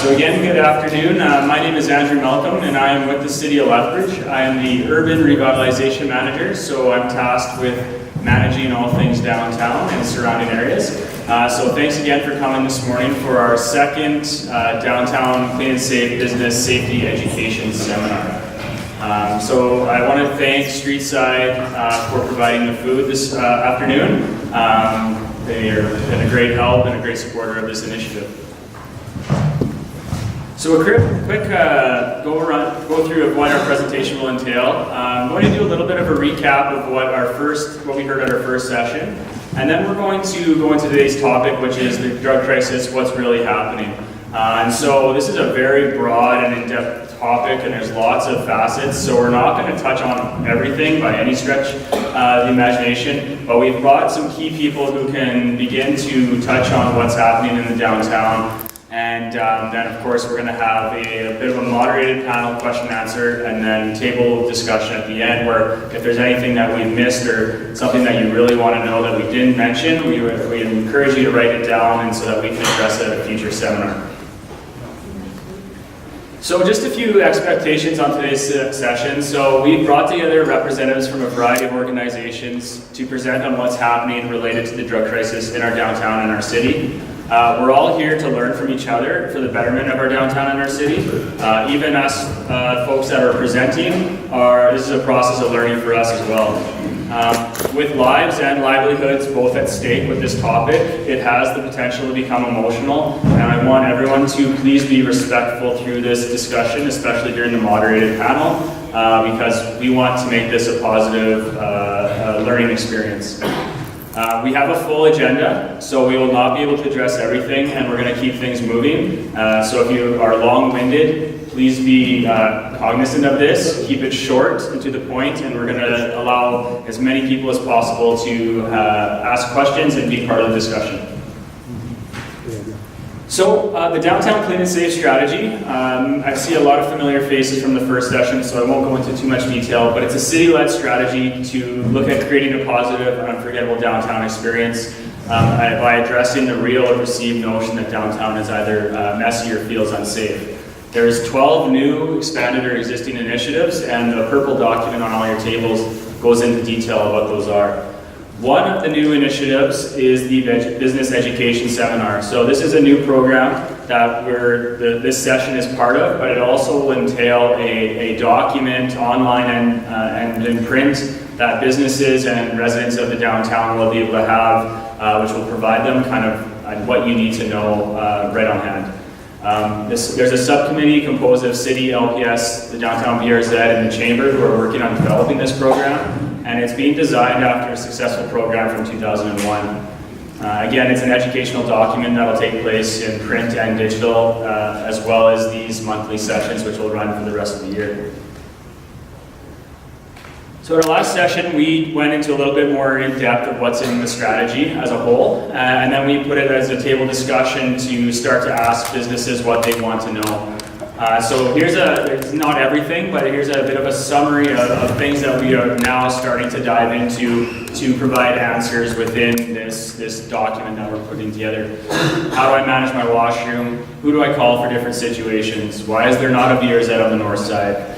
So again, good afternoon. My name is Andrew Malcolm and I am with the City of Lethbridge. I am the Urban Revitalization Manager, so I'm tasked with managing all things downtown and surrounding areas. So thanks again for coming this morning for our second Downtown Clean and Safe Business Safety Education Seminar. So I want to thank Streetside for providing the food this afternoon. They have been a great help and a great supporter of this initiative. So a quick go through of what our presentation will entail. I'm going to do a little bit of a recap of what we heard at our first session, and then we're going to go into today's topic, which is the drug crisis, what's really happening. And so this is a very broad and in-depth topic, and there's lots of facets, so we're not going to touch on everything by any stretch of the imagination, but we've brought some key people who can begin to touch on what's happening in the downtown. And then, of course, we're going to have a bit of a moderated panel question and answer, and then table discussion at the end, where if there's anything that we missed or something that you really want to know that we didn't mention, we encourage you to write it down and so that we can address it at a future seminar. So just a few expectations on today's session. So we brought together representatives from a variety of organizations to present on what's happening related to the drug crisis in our downtown and our city. We're all here to learn from each other for the betterment of our downtown and our city. Even us folks that are presenting, this is a process of learning for us as well. With lives and livelihoods both at stake with this topic, it has the potential to become emotional, and I want everyone to please be respectful through this discussion, especially during the moderated panel, because we want to make this a positive learning experience. We have a full agenda, so we will not be able to address everything, and we're going to keep things moving. So if you are long-winded, please be cognizant of this. Keep it short and to the point, and we're going to allow as many people as possible to ask questions and be part of the discussion. So the Downtown Clean and Safe strategy, I see a lot of familiar faces from the first session, so I won't go into too much detail, but it's a city-led strategy to look at creating a positive and unforgettable downtown experience by addressing the real or perceived notion that downtown is either messy or feels unsafe. There's 12 new, expanded, or existing initiatives, and the purple document on all your tables goes into detail of what those are. One of the new initiatives is the Business Education Seminar. So this is a new program that this session is part of, but it also will entail a document online and in print that businesses and residents of the downtown will be able to have, which will provide them kind of what you need to know right on hand. There's a subcommittee composed of City, LPS, the Downtown BRZ, and the Chamber who are working on developing this program. And it's being designed after a successful program from 2001. Again, it's an educational document that will take place in print and digital, as well as these monthly sessions, which will run for the rest of the year. So at our last session, we went into a little bit more in depth of what's in the strategy as a whole, and then we put it as a table discussion to start to ask businesses what they want to know. So it's not everything, but here's a bit of a summary of things that we are now starting to dive into to provide answers within this document that we're putting together. How do I manage my washroom? Who do I call for different situations? Why is there not a BRZ on the north side?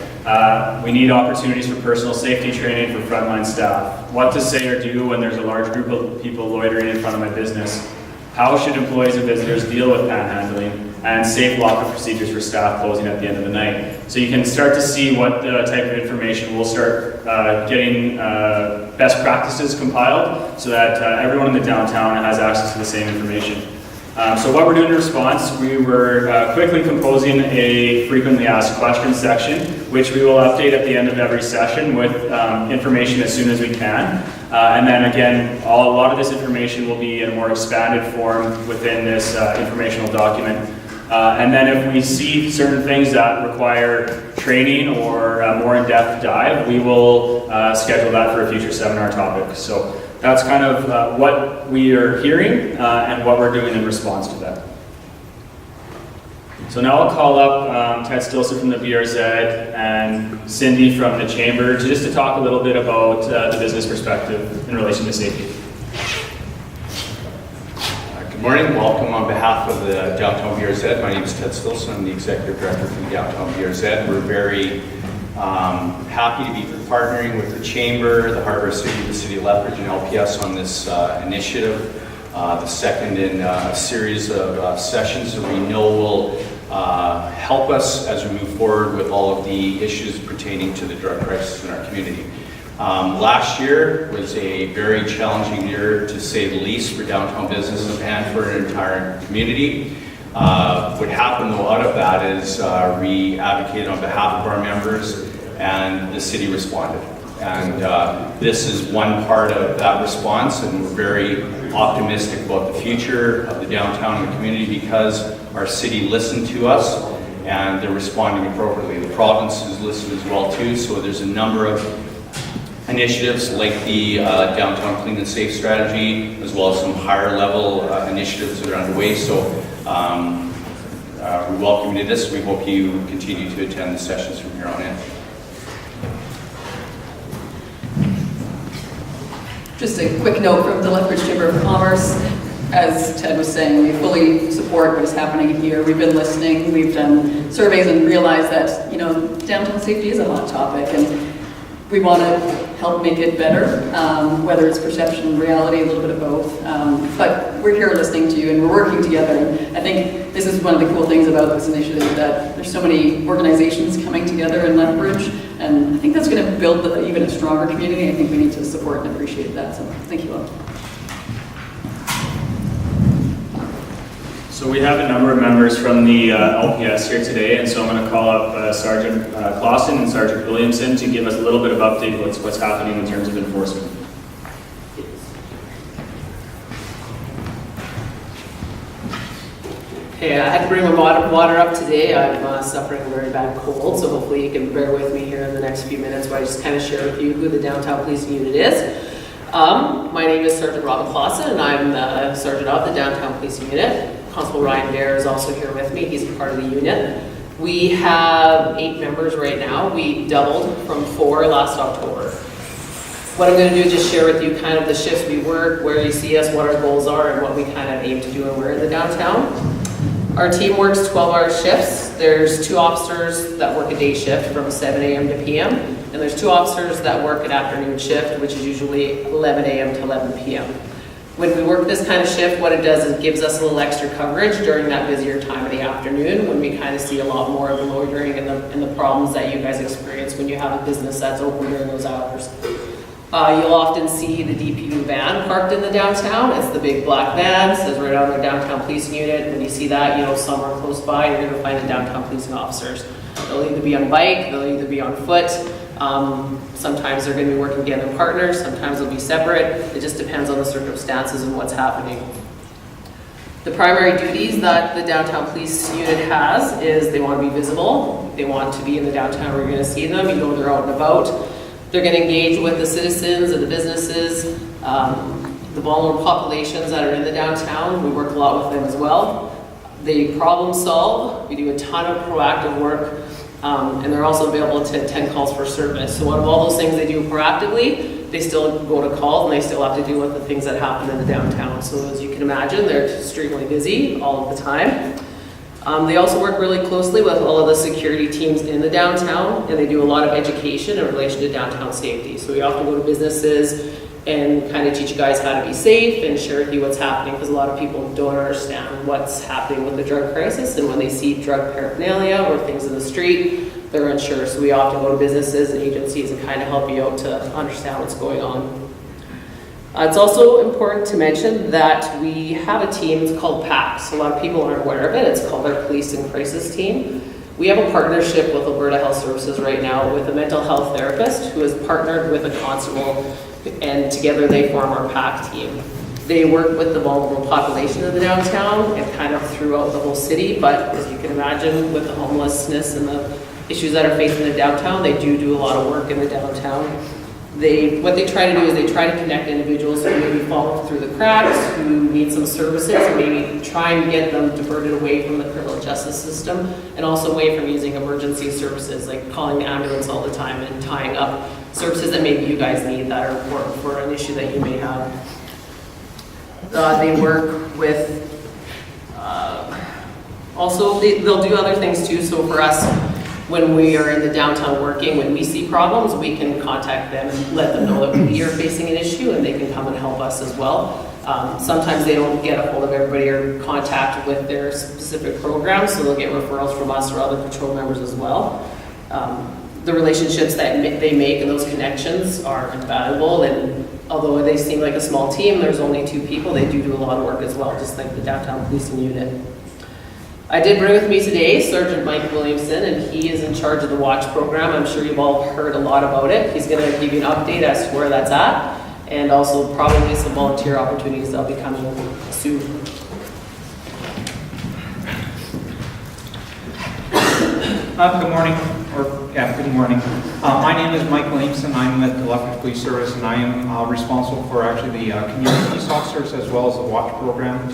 We need opportunities for personal safety training for frontline staff. What to say or do when there's a large group of people loitering in front of my business. How should employees and visitors deal with panhandling? And safe lock-up procedures for staff closing at the end of the night. So you can start to see what type of information we'll start getting best practices compiled so that everyone in the downtown has access to the same information. So what we're doing in response, we were quickly composing a frequently asked questions section, which we will update at the end of every session with information as soon as we can. And then again, a lot of this information will be in a more expanded form within this informational document. And then if we see certain things that require training or a more in-depth dive, we will schedule that for a future seminar topic. So that's kind of what we are hearing and what we're doing in response to that. So now I'll call up Ted Stilson from the BRZ and Cindy from the Chamber just to talk a little bit about the business perspective in relation to safety. Good Morning, welcome on behalf of the Downtown BRZ. My name is Ted Stilson. I'm the Executive Director for the Downtown BRZ. We're very happy to be partnering with the Chamber, the Harbor City, the City of Lethbridge, and LPS on this initiative. The second in a series of sessions that we know will help us as we move forward with all of the issues pertaining to the drug crisis in our community. Last year was a very challenging year, to say the least, for downtown businesses and for an entire community. What happened though out of that is we advocated on behalf of our members and the city responded. And this is one part of that response, and we're very optimistic about the future of the downtown and the community because our city listened to us and they're responding appropriately. The province is listened as well too, so there's a number of initiatives like the Downtown Clean and Safe strategy, as well as some higher level initiatives that are underway. So we welcome you to this. We hope you continue to attend the sessions from here on in. Just a quick note from the Lethbridge Chamber of Commerce. As Ted was saying, we fully support what is happening here. We've been listening, we've done surveys and realized that, downtown safety is a hot topic and we want to help make it better, whether it's perception, reality, a little bit of both. But we're here listening to you and we're working together. And I think this is one of the cool things about this initiative, that there's so many organizations coming together in Lethbridge, and I think that's going to build even a stronger community. I think we need to support and appreciate that. So thank you all. So we have a number of members from the LPS here today, and so I'm going to call up Sergeant Clausen and Sergeant Williamson to give us a little bit of update what's happening in terms of enforcement. Hey, I had to bring my water up today. I'm suffering a very bad cold, so hopefully you can bear with me here in the next few minutes while I just kind of share with you who the Downtown Policing Unit is. My name is Sergeant Robin Clausen, and I'm the Sergeant of the Downtown Policing Unit. Constable Ryan Dare is also here with me. He's a part of the unit. We have 8 members right now. We doubled from 4 last October. What I'm going to do is just share with you kind of the shifts we work, where you see us, what our goals are, and what we kind of aim to do and where in the downtown. Our team works 12-hour shifts. There's 2 officers that work a day shift from 7 a.m. to p.m. And there's 2 officers that work an afternoon shift, which is usually 11 a.m. to 11 p.m. When we work this kind of shift, what it does is it gives us a little extra coverage during that busier time of the afternoon, when we kind of see a lot more of the loitering and the problems that you guys experience when you have a business that's open during those hours. You'll often see the DPU van parked in the downtown. It's the big black van, it says right on the Downtown Policing Unit. When you see that, somewhere close by, you're going to find the downtown policing officers. They'll either be on a bike, they'll either be on foot. Sometimes they're going to be working together in partners, sometimes they'll be separate. It just depends on the circumstances and what's happening. The primary duties that the Downtown Police Unit has is they want to be visible. They want to be in the downtown where you're going to see them. They're out and about. They're going to engage with the citizens and the businesses, the vulnerable populations that are in the downtown. We work a lot with them as well. They problem solve. We do a ton of proactive work, and they're also available to attend calls for service. So out of all those things they do proactively, they still go to calls and they still have to deal with the things that happen in the downtown. So as you can imagine, they're extremely busy all of the time. They also work really closely with all of the security teams in the downtown, and they do a lot of education in relation to downtown safety. So we often go to businesses and kind of teach you guys how to be safe and share with you what's happening, because a lot of people don't understand what's happening with the drug crisis, and when they see drug paraphernalia or things in the street, they're unsure. So we often go to businesses and agencies and kind of help you out to understand what's going on. It's also important to mention that we have a team, it's called PACS. A lot of people aren't aware of it. It's called our Police and Crisis Team. We have a partnership with Alberta Health Services right now with a mental health therapist who has partnered with a constable, and together they form our PAC team. They work with the vulnerable population of the downtown and kind of throughout the whole city, but as you can imagine, with the homelessness and the issues that are facing the downtown, they do a lot of work in the downtown. What they try to do is they try to connect individuals who maybe fall through the cracks, who need some services, and maybe try and get them diverted away from the criminal justice system, and also away from using emergency services like calling the ambulance all the time and tying up services that maybe you guys need that are important for an issue that you may have. They work with Also, they'll do other things too, so for us, when we are in the downtown working, when we see problems, we can contact them and let them know that we are facing an issue and they can come and help us as well. Sometimes they don't get a hold of everybody or contact with their specific programs, so they'll get referrals from us or other patrol members as well. The relationships that they make and those connections are invaluable, and although they seem like a small team, there's only 2 people, they do a lot of work as well, just like the downtown policing unit. I did bring with me today Sergeant Mike Williamson, and he is in charge of the WATCH program. I'm sure you've all heard a lot about it. He's going to give you an update as to where that's at, and also probably some volunteer opportunities that'll be coming soon. Good morning. Good morning. My name is Mike Williamson. I'm with the Lethbridge Police Service, and I am responsible for actually the community police officers as well as the WATCH program.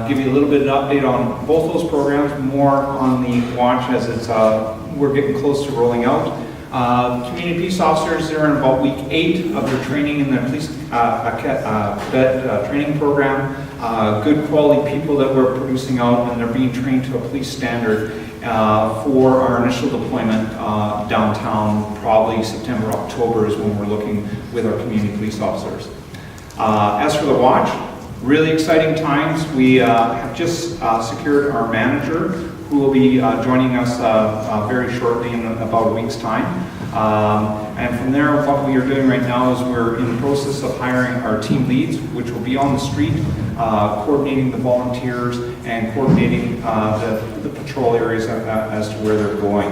Give you a little bit of an update on both those programs, more on the WATCH as it's we're getting close to rolling out. Community police officers, they're in about week 8 of their training in the police cadet training program. Good quality people that we're producing out, and they're being trained to a police standard for our initial deployment downtown. Probably September, October is when we're looking with our community police officers. As for the WATCH, really exciting times. We have just secured our manager, who will be joining us very shortly in about a week's time. And from there, what we are doing right now is we're in the process of hiring our team leads, which will be on the street, coordinating the volunteers and coordinating the patrol areas as to where they're going.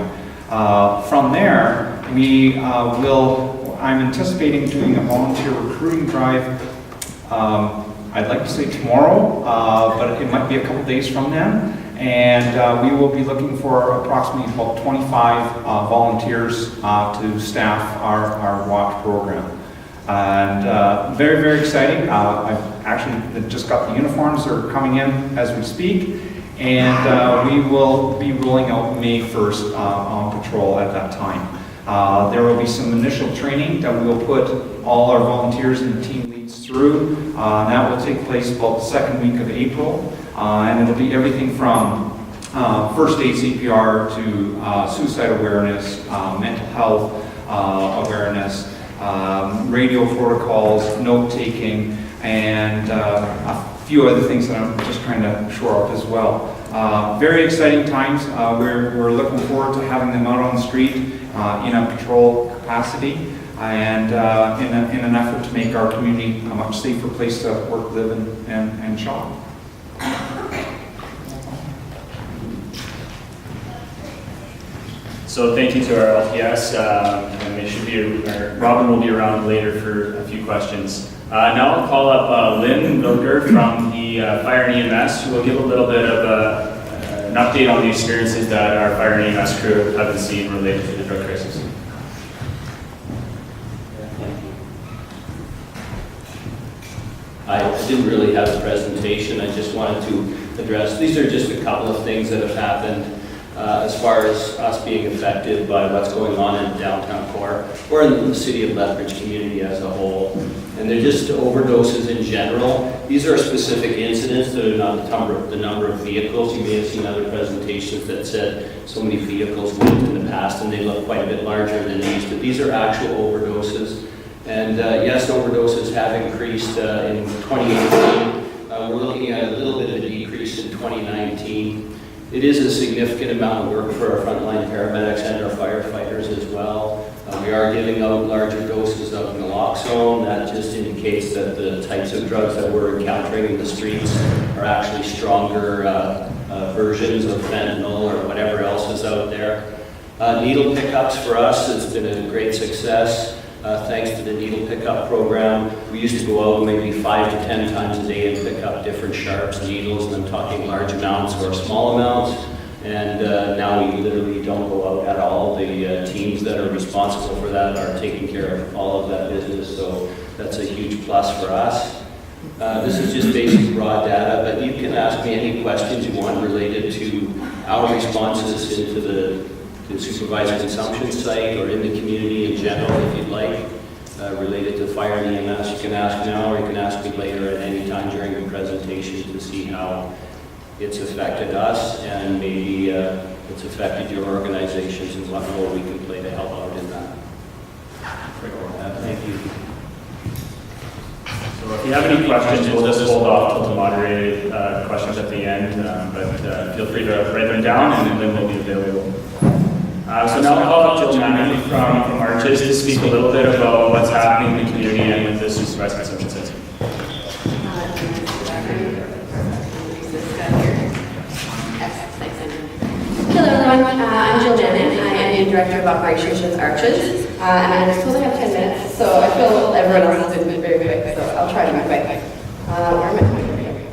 From there, I'm anticipating doing a volunteer recruiting drive. I'd like to say tomorrow, but it might be a couple days from then. And we will be looking for approximately about 25 volunteers to staff our WATCH program. And very, very exciting. I've actually just got the uniforms. They're coming in as we speak. And we will be rolling out May 1st on patrol at that time. There will be some initial training that we will put all our volunteers and the team leads through. That will take place about the 2nd week of April. And it'll be everything from first aid CPR to suicide awareness, mental health awareness, radio protocols, note-taking, and a few other things that I'm just trying to shore up as well. Very exciting times. We're looking forward to having them out on the street in a patrol capacity, and in an effort to make our community a much safer place to work, live, and shop. So thank you to our LPS, and Robin will be around later for a few questions. Now I'll call up Lynn Wilker from the Fire and EMS, who will give a little bit of an update on the experiences that our Fire and EMS crew have been seeing related to the drug crisis. I didn't really have a presentation. I just wanted to address, these are just a couple of things that have happened as far as us being affected by what's going on in downtown core or in the city of Lethbridge community as a whole. And they're just overdoses in general. These are specific incidents that are not the number of vehicles. You may have seen other presentations that said so many vehicles moved in the past, and they look quite a bit larger than these, but these are actual overdoses. And yes, overdoses have increased in 2018. We're looking at a little bit of a decrease in 2019. It is a significant amount of work for our frontline paramedics and our firefighters as well. We are giving out larger doses of naloxone. That just indicates that the types of drugs that we're encountering in the streets are actually stronger versions of fentanyl or whatever else is out there. Needle pickups for us has been a great success. Thanks to the needle pickup program. We used to go out maybe 5 to 10 times a day and pick up different sharps, needles, and I'm talking large amounts or small amounts. And now we literally don't go out at all. The teams that are responsible for that are taking care of all of that business, so that's a huge plus for us. This is just basic raw data, but you can ask me any questions you want related to our responses into the supervised consumption site or in the community in general, if you'd like, related to fire and EMS. You can ask now, or you can ask me later at any time during the presentation to see how it's affected us, and maybe it's affected your organizations, and what role we can play to help out in that. Thank you. So if you have any questions, we'll just hold off till the moderated questions at the end, but feel free to write them down and then they'll be available. So now I'll call up Jill Manning from Arches to speak a little bit about what's happening in the community and with the supervised consumption system. Hello everyone, I'm Jill Manning. I am the Director of Operations with Arches, and I just only have 10 minutes, so I feel everyone else has been very quick, so I'll try to be quick. Where am I going here?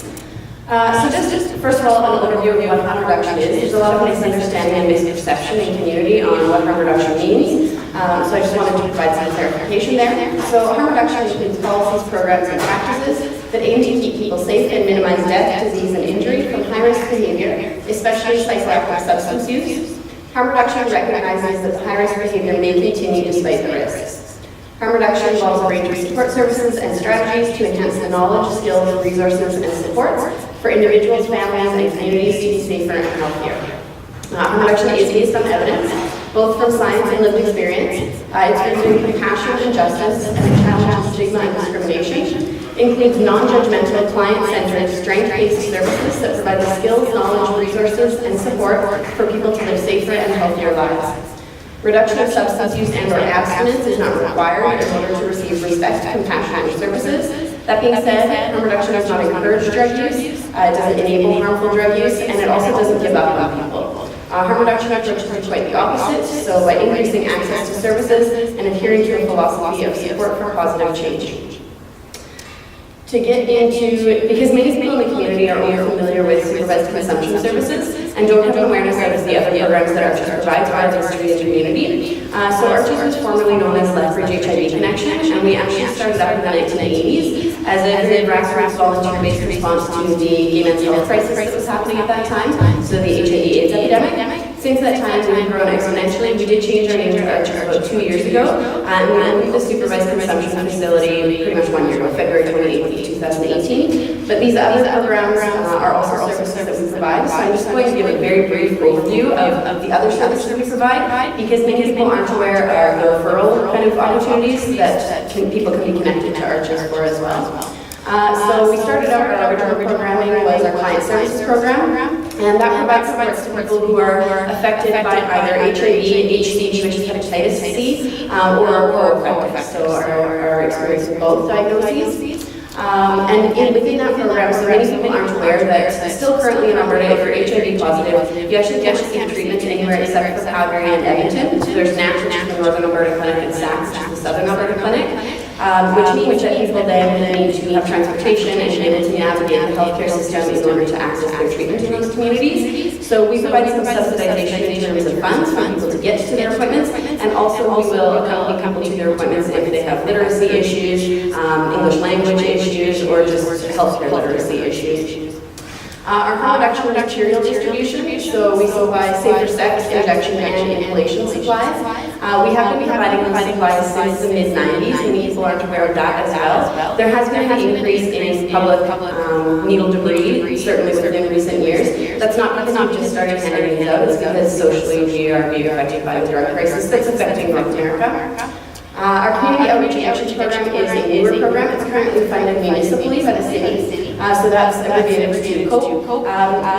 So just first of all, an overview of what harm reduction is. There's a lot of misunderstanding and misperception in community on what harm reduction means, so I just wanted to provide some clarification there. So harm reduction includes policies, programs, and practices that aim to keep people safe and minimize death, disease, and injury from high-risk behavior, especially psychoactive substance use. Harm reduction recognizes that the high-risk behavior may continue despite the risks. Harm reduction involves a range of support services and strategies to enhance the knowledge, skills, resources, and supports for individuals, families, and communities to be safer and healthier. Harm reduction is based on evidence, both from science and lived experience. It's based on compassion and justice, and it challenges stigma and discrimination. Includes non-judgmental, client-centered, strength-based services that provide the skills, knowledge, resources, and support for people to live safer and healthier lives. Reduction of substance use and/or abstinence is not required in order to receive respect, compassion, or services. That being said, harm reduction does not encourage drug use, it doesn't enable harmful drug use, and it also doesn't give up on people. Harm reduction approaches are quite the opposite, so by increasing access to services and adhering to a philosophy of support for positive change. To get into, because many people in the community are only familiar with supervised consumption services and don't have an awareness of the other programs that Arches provides by the community. So Arches was formerly known as Lethbridge HIV Connection, and we actually started up in the 1980s as a grassroots volunteer-based response to the gay men's health crisis that was happening at that time, so the HIV/AIDS epidemic. Since that time, we've grown exponentially. We did change our name to Arches about 2 years ago, and we moved the supervised consumption facility pretty much 1 year ago, February 28th, 2018. But these other programs are also services that we provide, so I'm just going to give a very brief overview of the other services that we provide, because many people aren't aware of the referral kind of opportunities that people can be connected to Arches for as well. So we started out our original programming was our client services program, and that provides supports to people who are affected by either HIV, HCV, which is hepatitis C, or co-infected, so our experience with both diagnoses. And within that program, so many people aren't aware that still currently in Alberta, if you're HIV positive, you actually can't receive treatment anywhere except for Calgary and Edmonton. So there's NAC, which is the Northern Alberta Clinic, and SAC, which is the Southern Alberta Clinic, which means that people then need to have transportation and be able to navigate the healthcare system in order to access their treatment in those communities. So we provide some subsidization in terms of funds for people to get to their appointments, and also we will accompany people to their appointments if they have literacy issues, English language issues, or just healthcare literacy issues. Our harm reduction material distribution, so we supply safer sex, injection, and inhalation supplies. We have been providing those supplies since the mid-90s, and people aren't aware of that as well. There has been an increase in public needle debris, certainly within recent years. That's not because we just started handing these out, it's because socially we are being affected by the drug crisis that's affecting North America. Our community outreach and action program is a newer program. It's currently funded municipally by the city. So that's abbreviated to COPE.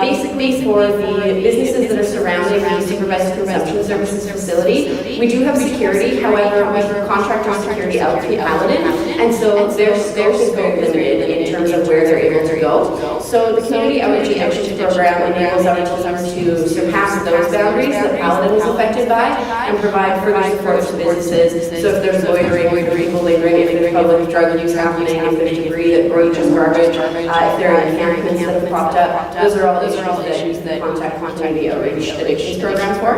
Basically for the businesses that are surrounding the supervised consumption services facility, we do have security. However, we contract our security out to Paladin, and so their scope is very limited in terms of where they're able to go. So the community outreach and action program enables our teams to surpass those boundaries that Paladin is affected by and provide further support to businesses. So if there's loitering, people lingering, if there's public drug use happening, if there's debris that breaches garbage, if there are encampments that have popped up, those are all issues that contact community outreach addictions programs for.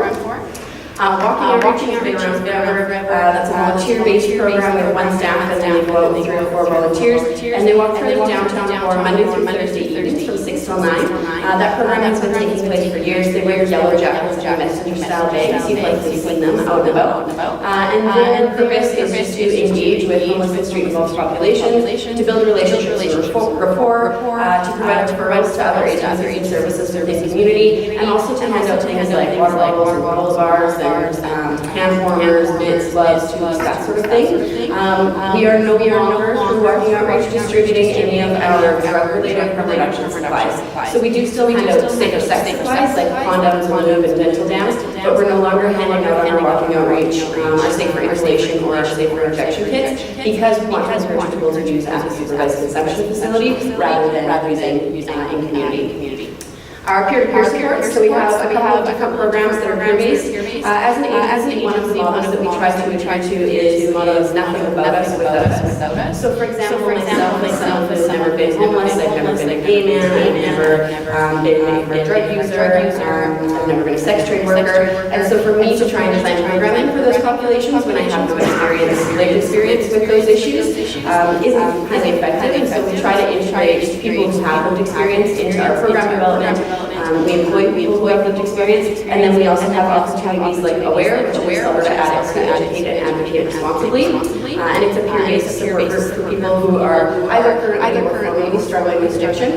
Walking Outreach has been around forever. That's a volunteer-based program with one staff, and then we go out with 3 or 4 volunteers, and they walk through the downtown core Monday through Thursday evenings from 6 till 9. That program has been taking place for years. They wear yellow jackets and messenger-style bags. You've likely seen them out and about. And their purpose is just to engage with homeless and street-involved populations, to build relationships and rapport, to provide referrals to other agencies and services within the community, and also to hand out things like water bottles and bottle bars and hand warmers, mitts, gloves, tubes, that sort of thing. We are no longer through Walking Outreach distributing any of our drug-related reproduction supplies. So we do still hand out safer sex supplies like condoms, lube, and dental dams, but we're no longer handing out on our Walking Outreach our safer inhalation or our safer injection kits, because we want to encourage people to use at a supervised conception facility rather than using in community. Our peer-to-peer support, so we have a couple of different programs that are peer-based. As an agency, one of the models that we try to is the model is nothing about us without us. So for example, myself has never been homeless, I've never been a gay man, I've never been a drug user, I've never been a sex trade worker. And so for me to try and design programming for those populations when I have no lived experience with those issues isn't highly effective. And so we try to integrate people who have lived experience into our program development. We employ people who have lived experience, and then we also have opportunities like AWARE, which is Alberta Addicts Who Educate and Advocate Responsibly, and it's a peer-based support group for people who are either currently or formerly struggling with addiction,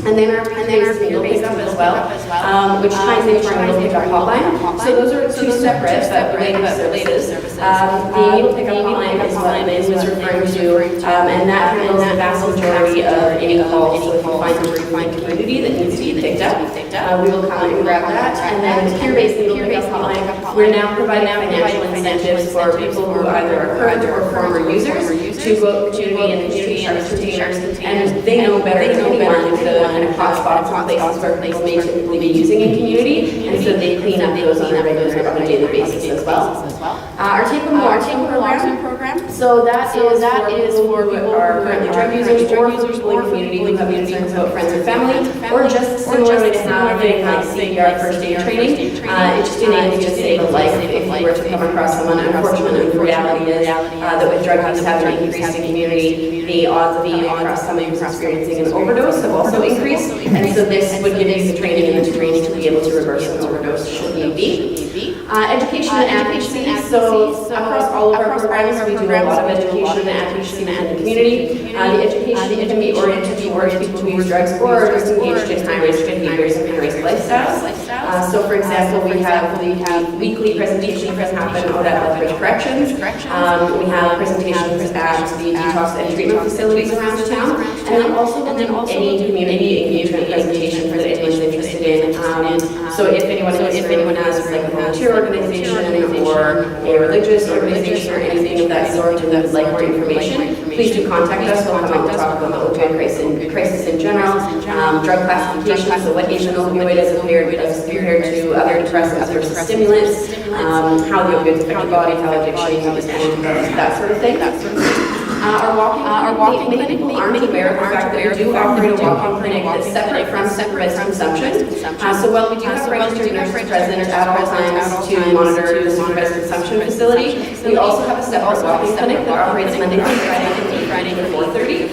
and then our peer-based meal pickup as well, which ties into our meal pickup hotline. So those are two separate but related services. The meal pickup hotline is what Liz was referring to, and that handles the vast majority of any calls. So if you find a community that needs to be picked up, we will come and grab that. And then the peer-based meal pickup hotline, we're now providing financial incentives for people who either are current or former users to go to community and retainers, and they know better than anyone the kind of hotspots and places where people may typically be using in community, and so they clean up those on a daily basis as well. Our Take-Home Long-Term program, so that is for people who are currently drug users or for people in community who have concerns about friends and family, or just similarly to having like CPR first aid training. It just enables you to save a life if you were to come across someone. Unfortunately, the reality is that with drug use having increased in community, the odds of coming across someone who's experiencing an overdose have also increased, and so this would give you the training and the training to be able to reverse an overdose should need be. Education and advocacy. So across all of our programs, we do a lot of education and advocacy in the community. The education can be oriented towards people who use drugs or are just engaged in high-risk behaviors and high-risk lifestyles. So for example, we have weekly presentations that happen out at Lethbridge Corrections. We have presentations at the detox and treatment facilities around town, and then also any community engagement presentations that anyone's interested in. So if anyone has like a volunteer organization or a religious organization or anything of that sort and would like more information, please do contact us. We'll come out and talk about the opioid crisis in general, drug classification, so what is an opioid as compared to other depressants versus stimulants, how the opioids affect the body, how addiction and that sort of thing. Our walking clinic, many people aren't aware of the fact that we do operate a walking clinic that's separate from supervised consumption. So while we do have registered nurses present at all times to monitor the supervised consumption facility, we also have a separate walking clinic that operates Monday through Friday to 4:30.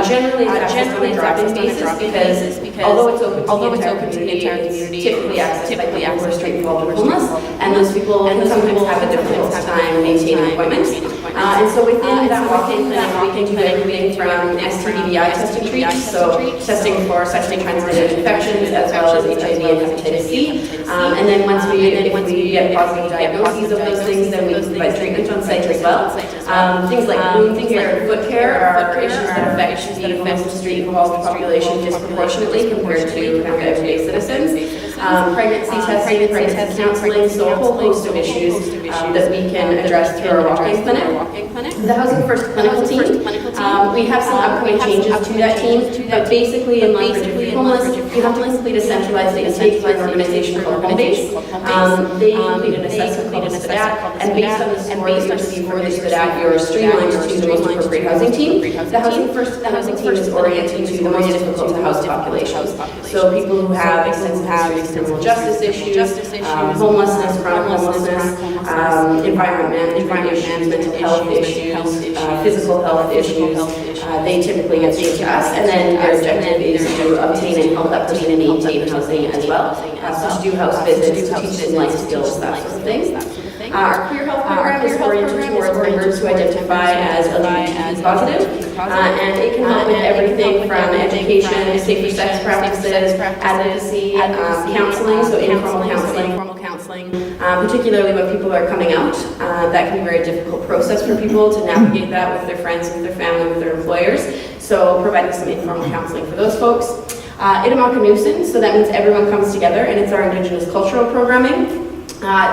Generally, it's on a drop-in basis because although it's open to the entire community, typically accessed by people who are straight involved with homeless, and those people can sometimes have a difficult time maintaining appointments. And so within that walk-in clinic, we can do everything from STD/VI testing treats, so testing for sexually transmitted infections as well as HIV and hepatitis C. And then once we get positive diagnoses of those things, then we provide treatment on site as well. Things like wound care and foot care are issues that affect the homeless street-involved population disproportionately compared to kind of everyday citizens. Pregnancy testing, pregnancy counseling, so a whole host of issues that we can address through our walk-in clinic. The Housing First clinical team, we have some upcoming changes to that team, but basically in Lethbridge, if you're homeless, you have to complete a centralized intake through an organization called Homebase. They complete an assessment called SPDAT, and based on the score that you receive from the SPDAT, you're streamlined to the most appropriate housing team. The Housing First team is oriented to the most difficult to house populations. So people who have extensive criminal justice issues, homelessness, chronic homelessness, environment issues, mental health issues, physical health issues. They typically get straight to us, and then their objective is to obtain and help obtain and maintain housing as well. So to do house visits, to teach them life skills, that sort of thing. Our Queer Health program is oriented towards members who identify as LGBT positive, and it can help with everything from education, safer sex practices, advocacy, counseling, so informal counseling, particularly when people are coming out. That can be a very difficult process for people to navigate that with their friends, with their family, with their employers. So providing some informal counseling for those folks. Itamakanusin, so that means everyone comes together, and it's our Indigenous cultural programming.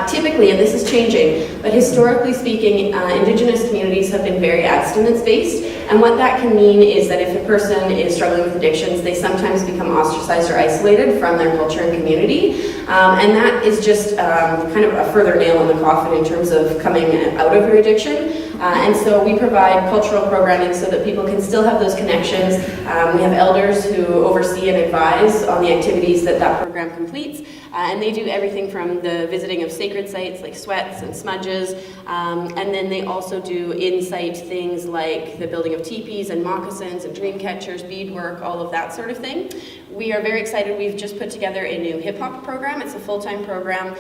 Typically, and this is changing, but historically speaking, Indigenous communities have been very abstinence-based, and what that can mean is that if a person is struggling with addictions, they sometimes become ostracized or isolated from their culture and community, and that is just kind of a further nail in the coffin in terms of coming out of your addiction. And so we provide cultural programming so that people can still have those connections. We have elders who oversee and advise on the activities that program completes. And they do everything from the visiting of sacred sites like sweats and smudges, and then they also do in-site things like the building of teepees and moccasins and dream catchers, beadwork, all of that sort of thing. We are very excited. We've just put together a new hip-hop program. It's a full-time program.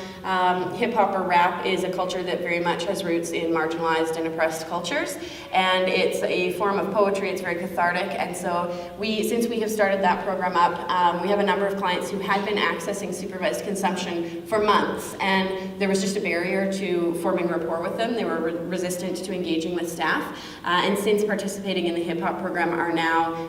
Hip-hop or rap is a culture that very much has roots in marginalized and oppressed cultures, and it's a form of poetry. It's very cathartic, and so since we have started that program up, we have a number of clients who had been accessing supervised consumption for months, and there was just a barrier to forming rapport with them. They were resistant to engaging with staff, and since participating in the hip-hop program are now,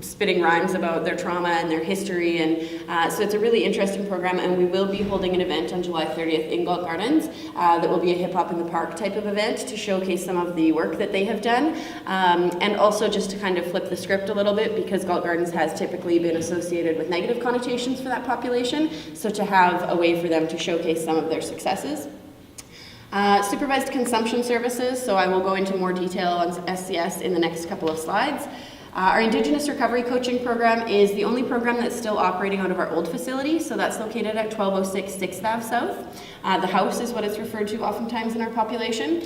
spitting rhymes about their trauma and their history, and so it's a really interesting program, and we will be holding an event on July 30th in Galt Gardens that will be a hip-hop in the park type of event to showcase some of the work that they have done, and also just to kind of flip the script a little bit, because Galt Gardens has typically been associated with negative connotations for that population, so to have a way for them to showcase some of their successes. Supervised consumption services, so I will go into more detail on SCS in the next couple of slides. Our Indigenous Recovery Coaching Program is the only program that's still operating out of our old facility, so that's located at 1206 6th Ave South. The house is what it's referred to oftentimes in our population.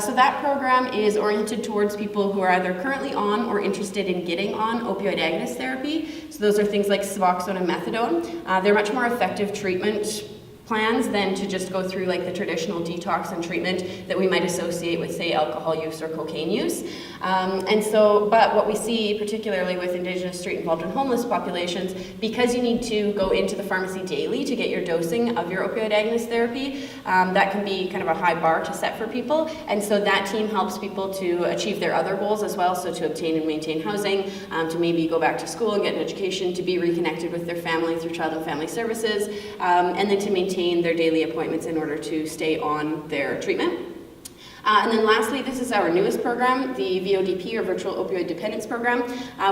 So that program is oriented towards people who are either currently on or interested in getting on opioid agonist therapy. So those are things like Suboxone and Methadone. They're much more effective treatment plans than to just go through like the traditional detox and treatment that we might associate with, say, alcohol use or cocaine use. But what we see, particularly with Indigenous street involved and homeless populations, because you need to go into the pharmacy daily to get your dosing of your opioid agonist therapy, that can be kind of a high bar to set for people. And so that team helps people to achieve their other goals as well, so to obtain and maintain housing, to maybe go back to school and get an education, to be reconnected with their family through Child and Family Services, and then to maintain their daily appointments in order to stay on their treatment. And then lastly, this is our newest program, the VODP, or Virtual Opioid Dependence Program.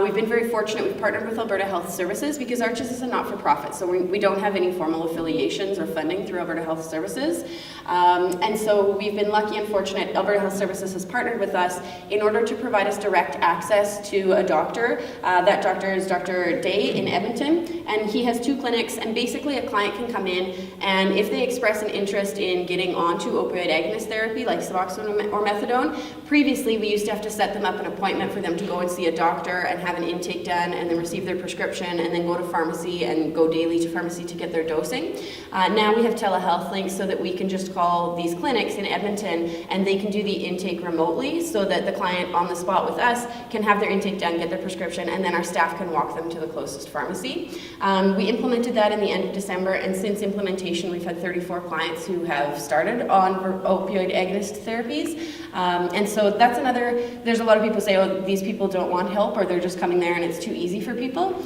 We've been very fortunate. We've partnered with Alberta Health Services because Arches is a not-for-profit, so we don't have any formal affiliations or funding through Alberta Health Services. And so we've been lucky and fortunate. Alberta Health Services has partnered with us in order to provide us direct access to a doctor. That doctor is Dr. Day in Edmonton, and he has 2 clinics, and basically a client can come in, and if they express an interest in getting onto opioid agonist therapy, like Suboxone or Methadone, previously we used to have to set them up an appointment for them to go and see a doctor and have an intake done and then receive their prescription and then go to pharmacy and go daily to pharmacy to get their dosing. Now we have telehealth links so that we can just call these clinics in Edmonton and they can do the intake remotely, so that the client on the spot with us can have their intake done, get their prescription, and then our staff can walk them to the closest pharmacy. We implemented that in the end of December, and since implementation we've had 34 clients who have started on opioid agonist therapies. And so that's there's a lot of people say, oh, these people don't want help, or they're just coming there and it's too easy for people.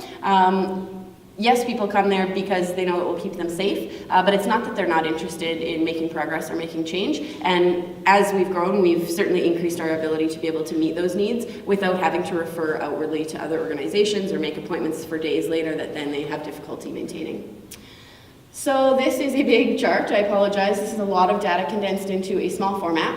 Yes, people come there because they know it will keep them safe, but it's not that they're not interested in making progress or making change. And as we've grown, we've certainly increased our ability to be able to meet those needs without having to refer outwardly to other organizations or make appointments for days later that then they have difficulty maintaining. So this is a big chart. I apologize. This is a lot of data condensed into a small format.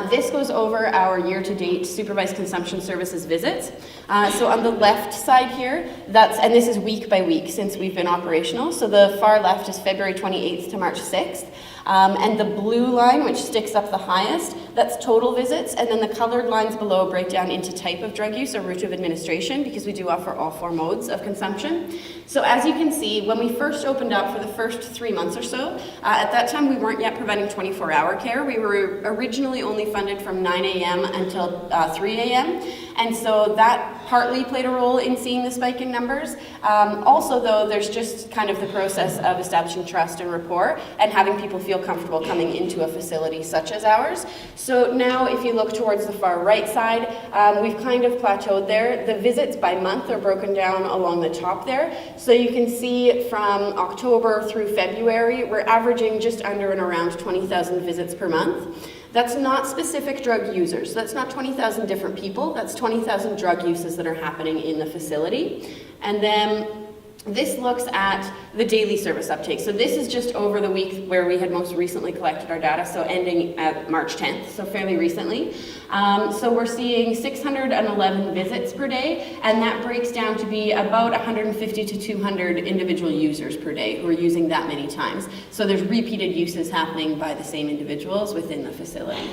This goes over our year-to-date supervised consumption services visits. So on the left side here, and this is week by week since we've been operational. So the far left is February 28th to March 6th. And the blue line, which sticks up the highest, that's total visits. And then the colored lines below break down into type of drug use or route of administration, because we do offer all 4 modes of consumption. So as you can see, when we first opened up for the first 3 months or so, at that time we weren't yet providing 24-hour care. We were originally only funded from 9 a.m. until 3 a.m. And so that partly played a role in seeing the spike in numbers. Also though, there's just kind of the process of establishing trust and rapport and having people feel comfortable coming into a facility such as ours. So now if you look towards the far right side, we've kind of plateaued there. The visits by month are broken down along the top there. So you can see from October through February, we're averaging just under and around 20,000 visits per month. That's not specific drug users. So that's not 20,000 different people. That's 20,000 drug uses that are happening in the facility. And then this looks at the daily service uptake. So this is just over the week where we had most recently collected our data, so ending at March 10th, so fairly recently. So we're seeing 611 visits per day, and that breaks down to be about 150 to 200 individual users per day who are using that many times. So there's repeated uses happening by the same individuals within the facility.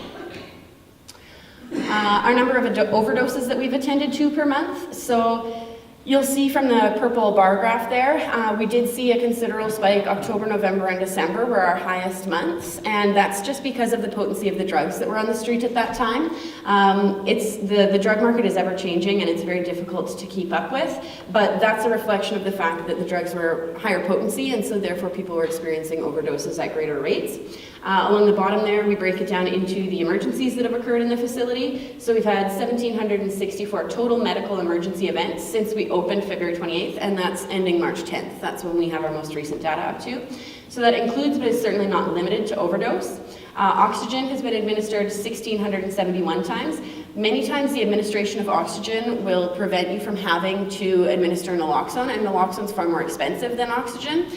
Our number of overdoses that we've attended to per month. So you'll see from the purple bar graph there, we did see a considerable spike October, November, and December were our highest months, and that's just because of the potency of the drugs that were on the street at that time. The drug market is ever changing and it's very difficult to keep up with, but that's a reflection of the fact that the drugs were higher potency and so therefore people were experiencing overdoses at greater rates. Along the bottom there, we break it down into the emergencies that have occurred in the facility. So we've had 1,764 total medical emergency events since we opened February 28th, and that's ending March 10th. That's when we have our most recent data up to. So that includes, but is certainly not limited to, overdose. Oxygen has been administered 1,671 times. Many times the administration of oxygen will prevent you from having to administer naloxone, and naloxone is far more expensive than oxygen.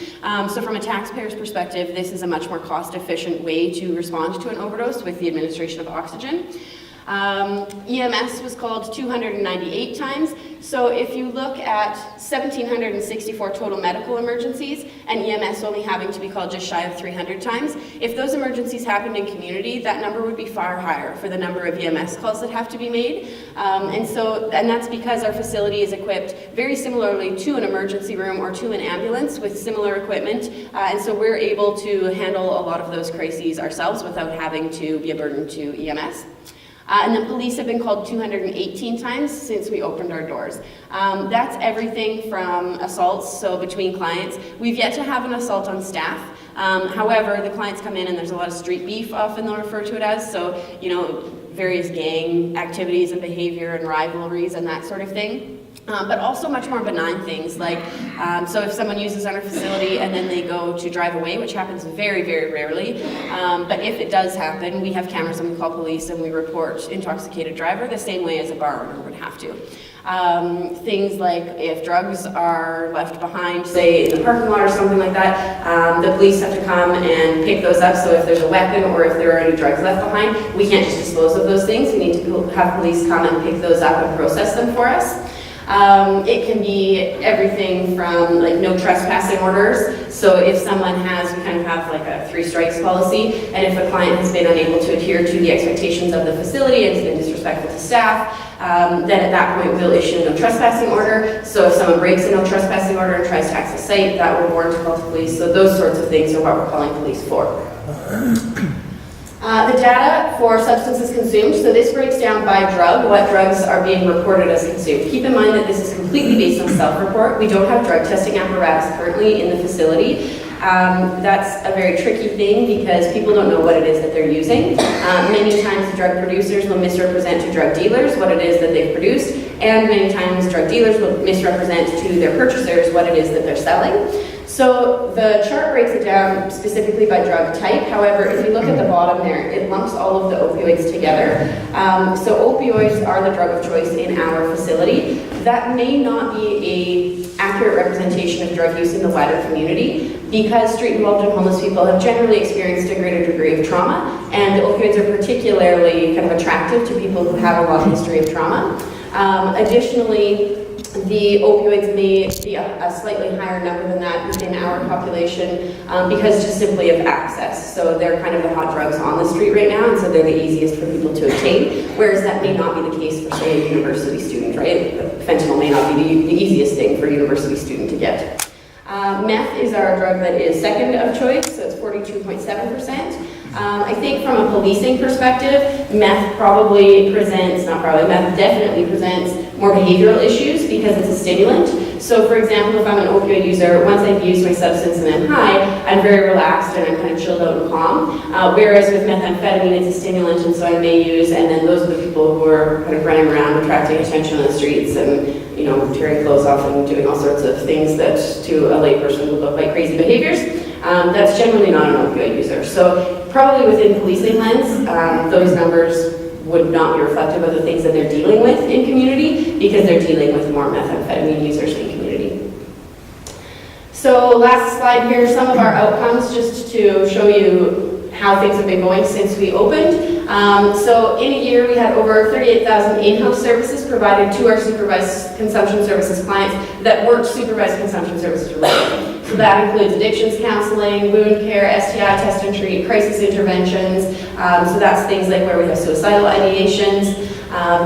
So from a taxpayer's perspective, this is a much more cost-efficient way to respond to an overdose with the administration of oxygen. EMS was called 298 times. So if you look at 1,764 total medical emergencies and EMS only having to be called just shy of 300 times, if those emergencies happened in community, that number would be far higher for the number of EMS calls that have to be made. And that's because our facility is equipped very similarly to an emergency room or to an ambulance with similar equipment. And so we're able to handle a lot of those crises ourselves without having to be a burden to EMS. And then police have been called 218 times since we opened our doors. That's everything from assaults, so between clients. We've yet to have an assault on staff. However, the clients come in and there's a lot of street beef, often they'll refer to it as, so, various gang activities and behavior and rivalries and that sort of thing. But also much more benign things like, so if someone uses our facility and then they go to drive away, which happens very, very rarely, but if it does happen, we have cameras and we call police and we report intoxicated driver the same way as a bar owner would have to. Things like if drugs are left behind, say in the parking lot or something like that, the police have to come and pick those up. So if there's a weapon or if there are any drugs left behind, we can't just dispose of those things. We need to have police come and pick those up and process them for us. It can be everything from like no trespassing orders. So if someone we kind of have like a 3 strikes policy, and if a client has been unable to adhere to the expectations of the facility and has been disrespectful to staff, then at that point we'll issue a no trespassing order. So if someone breaks a no trespassing order and tries to access site, that will warrant a call to police. So those sorts of things are what we're calling police for. The data for substances consumed, so this breaks down by drug, what drugs are being reported as consumed. Keep in mind that this is completely based on self-report. We don't have drug testing apparatus currently in the facility. That's a very tricky thing because people don't know what it is that they're using. Many times the drug producers will misrepresent to drug dealers what it is that they've produced, and many times drug dealers will misrepresent to their purchasers what it is that they're selling. So the chart breaks it down specifically by drug type. However, if you look at the bottom there, it lumps all of the opioids together. So opioids are the drug of choice in our facility. That may not be an accurate representation of drug use in the wider community because street-involved and homeless people have generally experienced a greater degree of trauma, and opioids are particularly kind of attractive to people who have a long history of trauma. Additionally, the opioids may be a slightly higher number than that within our population because just simply of access. So they're kind of the hot drugs on the street right now, and so they're the easiest for people to obtain, whereas that may not be the case for, say, a university student, right? Fentanyl may not be the easiest thing for a university student to get. Meth is our drug that is second of choice, so it's 42.7%. I think from a policing perspective, meth definitely presents more behavioral issues because it's a stimulant. So for example, if I'm an opioid user, once I've used my substance and I'm high, I'm very relaxed and I'm kind of chilled out and calm. Whereas with methamphetamine, it's a stimulant, and so I may use, and then those are the people who are kind of running around attracting attention on the streets and, you know, tearing clothes off and doing all sorts of things that to a layperson would look like crazy behaviors. That's generally not an opioid user. So probably within policing lens, those numbers would not be reflective of the things that they're dealing with in community because they're dealing with more methamphetamine users in community. So last slide here, some of our outcomes just to show you how things have been going since we opened. So in a year, we had over 38,000 in-house services provided to our supervised consumption services clients that weren't supervised consumption services related. So that includes addictions counseling, wound care, STI test and treat, crisis interventions. So that's things like where we have suicidal ideations,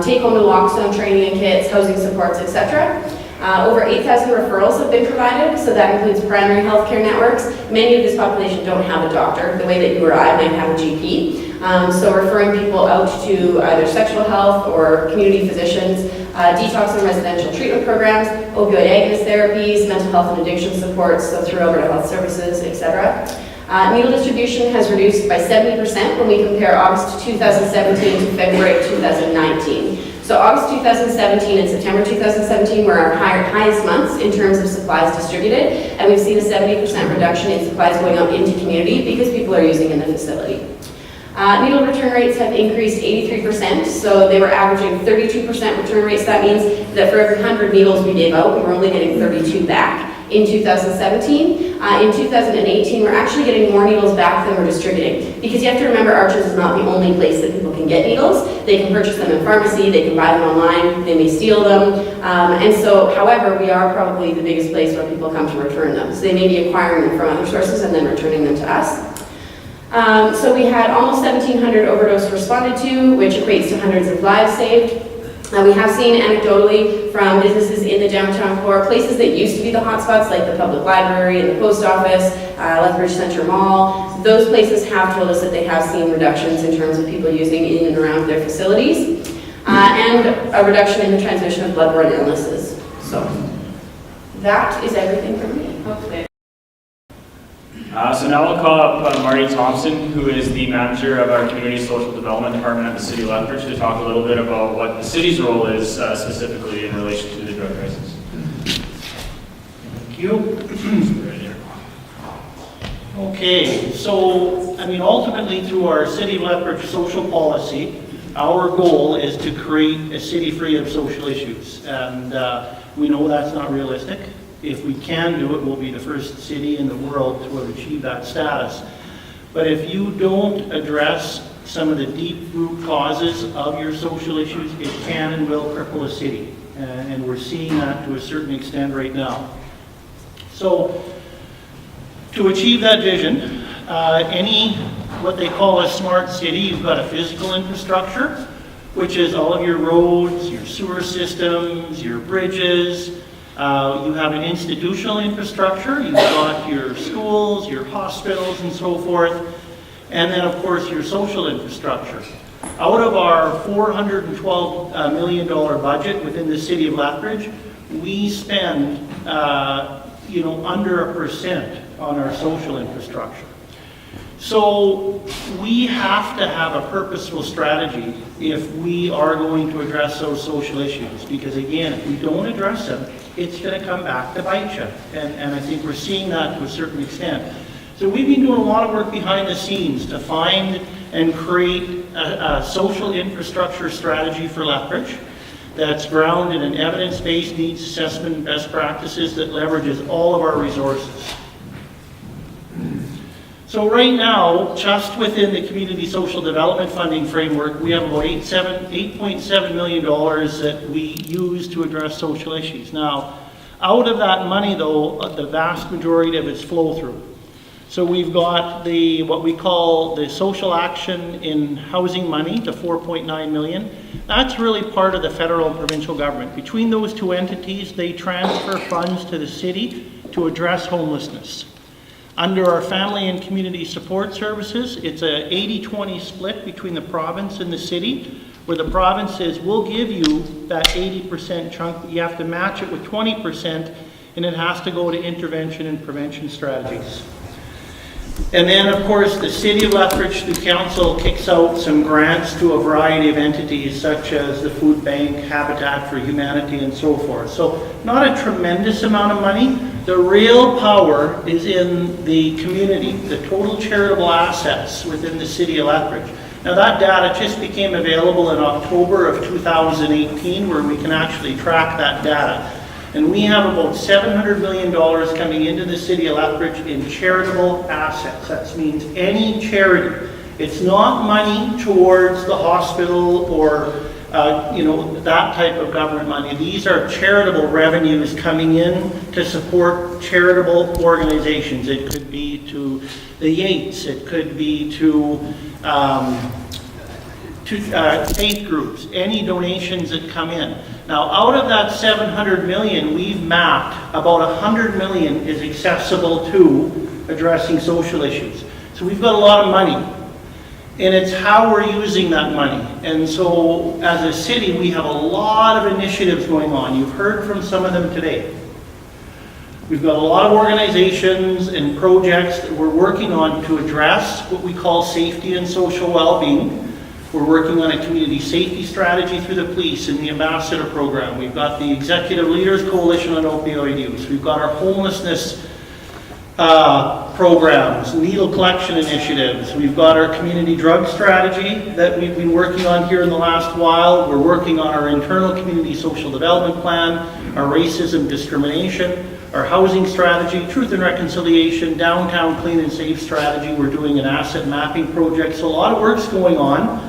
take home naloxone training and kits, housing supports, etc. Over 8,000 referrals have been provided, so that includes primary health care networks. Many of this population don't have a doctor, the way that you or I might have a GP. So referring people out to either sexual health or community physicians, detox and residential treatment programs, opioid agonist therapies, mental health and addiction supports, so through Alberta Health Services, etc. Needle distribution has reduced by 70% when we compare August 2017 to February 2019. So August 2017 and September 2017 were our highest months in terms of supplies distributed, and we've seen a 70% reduction in supplies going out into community because people are using in the facility. Needle return rates have increased 83%, so they were averaging 32% return rates. That means that for every 100 needles we gave out, we were only getting 32 back in 2017. In 2018, we're actually getting more needles back than we're distributing. Because you have to remember, Arches is not the only place that people can get needles. They can purchase them in pharmacy, they can buy them online, they may steal them. And so, however, we are probably the biggest place where people come to return them. So they may be acquiring them from other sources and then returning them to us. So we had almost 1,700 overdose responded to, which equates to hundreds of lives saved. We have seen anecdotally from businesses in the downtown core, places that used to be the hotspots like the public library and the post office, Lethbridge Centre Mall, those places have told us that they have seen reductions in terms of people using in and around their facilities, and a reduction in the transmission of bloodborne illnesses. So that is everything from me. Okay. So now I'll call up Marty Thompson, who is the manager of our Community Social Development Department at the City of Lethbridge, to talk a little bit about what the city's role is specifically in relation to the drug crisis. Thank you. Okay, so, ultimately through our City of Lethbridge social policy, our goal is to create a city free of social issues. And we know that's not realistic. If we can do it, we'll be the first city in the world to have achieved that status. But if you don't address some of the deep root causes of your social issues, it can and will cripple a city. And we're seeing that to a certain extent right now. So, to achieve that vision, what they call a smart city, you've got a physical infrastructure, which is all of your roads, your sewer systems, your bridges. You have an institutional infrastructure, you've got your schools, your hospitals, and so forth, and then of course your social infrastructure. Out of our $412 million budget within the City of Lethbridge, we spend under 1% on our social infrastructure. So we have to have a purposeful strategy if we are going to address those social issues, because again, if we don't address them, it's going to come back to bite you. And I think we're seeing that to a certain extent. So we've been doing a lot of work behind the scenes to find and create a social infrastructure strategy for Lethbridge that's grounded in evidence-based needs assessment and best practices that leverages all of our resources. So right now, just within the community social development funding framework, we have about $8.7 million that we use to address social issues. Now, out of that money though, the vast majority of it's flow through. So we've got what we call the social action in housing money, the 4.9 million. That's really part of the federal and provincial government. Between those two entities, they transfer funds to the city to address homelessness. Under our family and community support services, it's a 80-20 split between the province and the city, where the province says, we'll give you that 80% chunk, but you have to match it with 20%, and it has to go to intervention and prevention strategies. And then, of course, the City of Lethbridge, the council kicks out some grants to a variety of entities, such as the Food Bank, Habitat for Humanity, and so forth. So, not a tremendous amount of money. The real power is in the community, the total charitable assets within the City of Lethbridge. Now, that data just became available in October of 2018, where we can actually track that data. And we have about $700 million coming into the City of Lethbridge in charitable assets. That means any charity. It's not money towards the hospital or that type of government money. These are charitable revenues coming in to support charitable organizations. It could be to the Yates. It could be to faith groups, any donations that come in. Now, out of that 700 million, we've mapped about 100 million is accessible to addressing social issues. So we've got a lot of money, and it's how we're using that money. And so, as a city, we have a lot of initiatives going on. You've heard from some of them today. We've got a lot of organizations and projects that we're working on to address what we call safety and social well-being. We're working on a community safety strategy through the police and the ambassador program. We've got the Executive Leaders Coalition on Opioid Use. We've got our homelessness programs, needle collection initiatives. We've got our community drug strategy that we've been working on here in the last while. We're working on our internal community social development plan, our racism discrimination, our housing strategy, truth and reconciliation, downtown clean and safe strategy. We're doing an asset mapping project. So a lot of work's going on.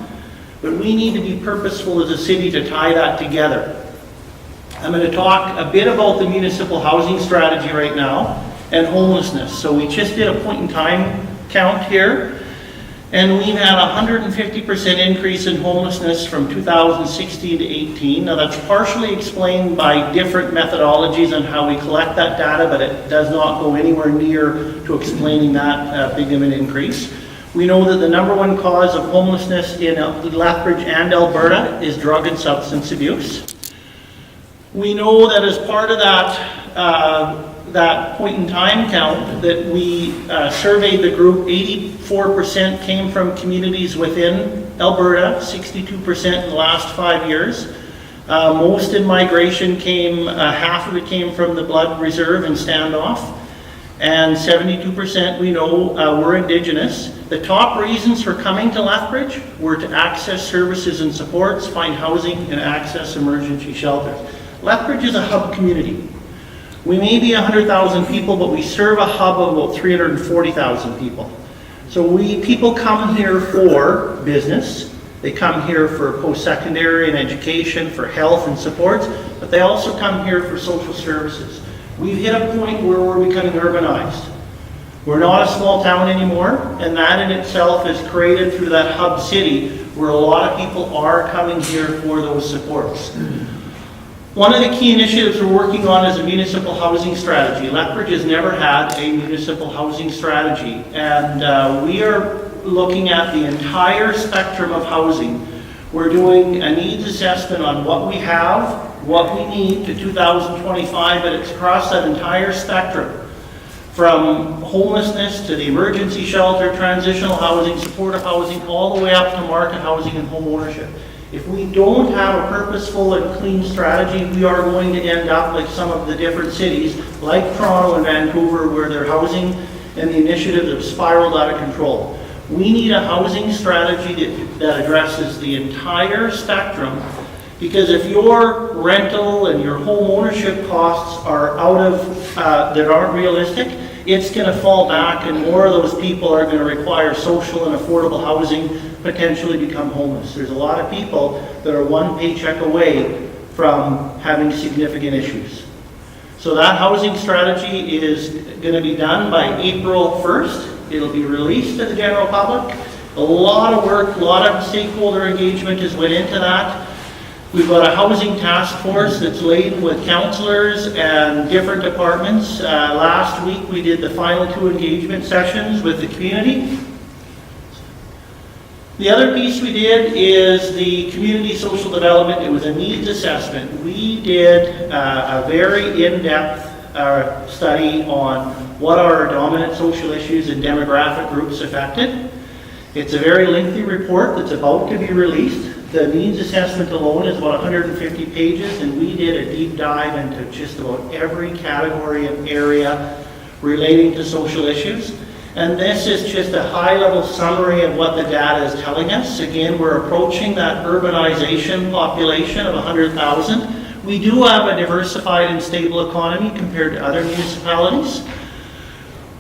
But we need to be purposeful as a city to tie that together. I'm going to talk a bit about the municipal housing strategy right now and homelessness. So we just did a point in time count here, and we've had a 150% increase in homelessness from 2016 to 18. Now that's partially explained by different methodologies on how we collect that data, but it does not go anywhere near to explaining that big of an increase. We know that the number one cause of homelessness in Lethbridge and Alberta is drug and substance abuse. We know that as part of that point in time count that we surveyed the group, 84% came from communities within Alberta, 62% in the last 5 years. Most in migration came, half of it came from the Blood Reserve and Standoff. And 72% we know were Indigenous. The top reasons for coming to Lethbridge were to access services and supports, find housing, and access emergency shelters. Lethbridge is a hub community. We may be 100,000 people, but we serve a hub of about 340,000 people. So people come here for business. They come here for post-secondary and education, for health and supports, but they also come here for social services. We've hit a point where we're becoming urbanized. We're not a small town anymore, and that in itself is created through that hub city where a lot of people are coming here for those supports. One of the key initiatives we're working on is a municipal housing strategy. Lethbridge has never had a municipal housing strategy, and we are looking at the entire spectrum of housing. We're doing a needs assessment on what we have, what we need to 2025, but it's across that entire spectrum, from homelessness to the emergency shelter, transitional housing, supportive housing, all the way up to market housing and home ownership. If we don't have a purposeful and clean strategy, we are going to end up like some of the different cities, like Toronto and Vancouver, where their housing and the initiatives have spiraled out of control. We need a housing strategy that addresses the entire spectrum, because if your rental and your home ownership costs are that aren't realistic, it's going to fall back and more of those people are going to require social and affordable housing, potentially become homeless. There's a lot of people that are one paycheck away from having significant issues. So that housing strategy is going to be done by April 1st. It'll be released to the general public. A lot of work, a lot of stakeholder engagement has went into that. We've got a housing task force that's laden with councillors and different departments. Last week we did the final 2 engagement sessions with the community. The other piece we did is the community social development. It was a needs assessment. We did a very in-depth study on what are our dominant social issues and demographic groups affected. It's a very lengthy report that's about to be released. The needs assessment alone is about 150 pages, and we did a deep dive into just about every category and area relating to social issues. And this is just a high-level summary of what the data is telling us. Again, we're approaching that urbanization population of 100,000. We do have a diversified and stable economy compared to other municipalities.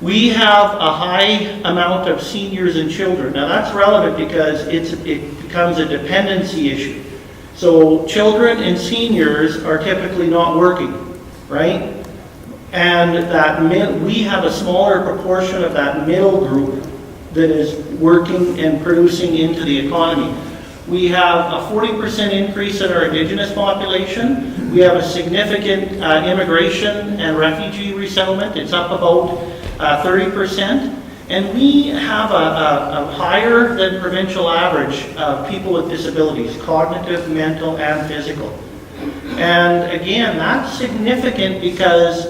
We have a high amount of seniors and children. Now that's relevant because it becomes a dependency issue. So children and seniors are typically not working, right? And we have a smaller proportion of that middle group that is working and producing into the economy. We have a 40% increase in our Indigenous population. We have a significant immigration and refugee resettlement. It's up about 30%. And we have a higher than provincial average of people with disabilities, cognitive, mental, and physical. And again, that's significant because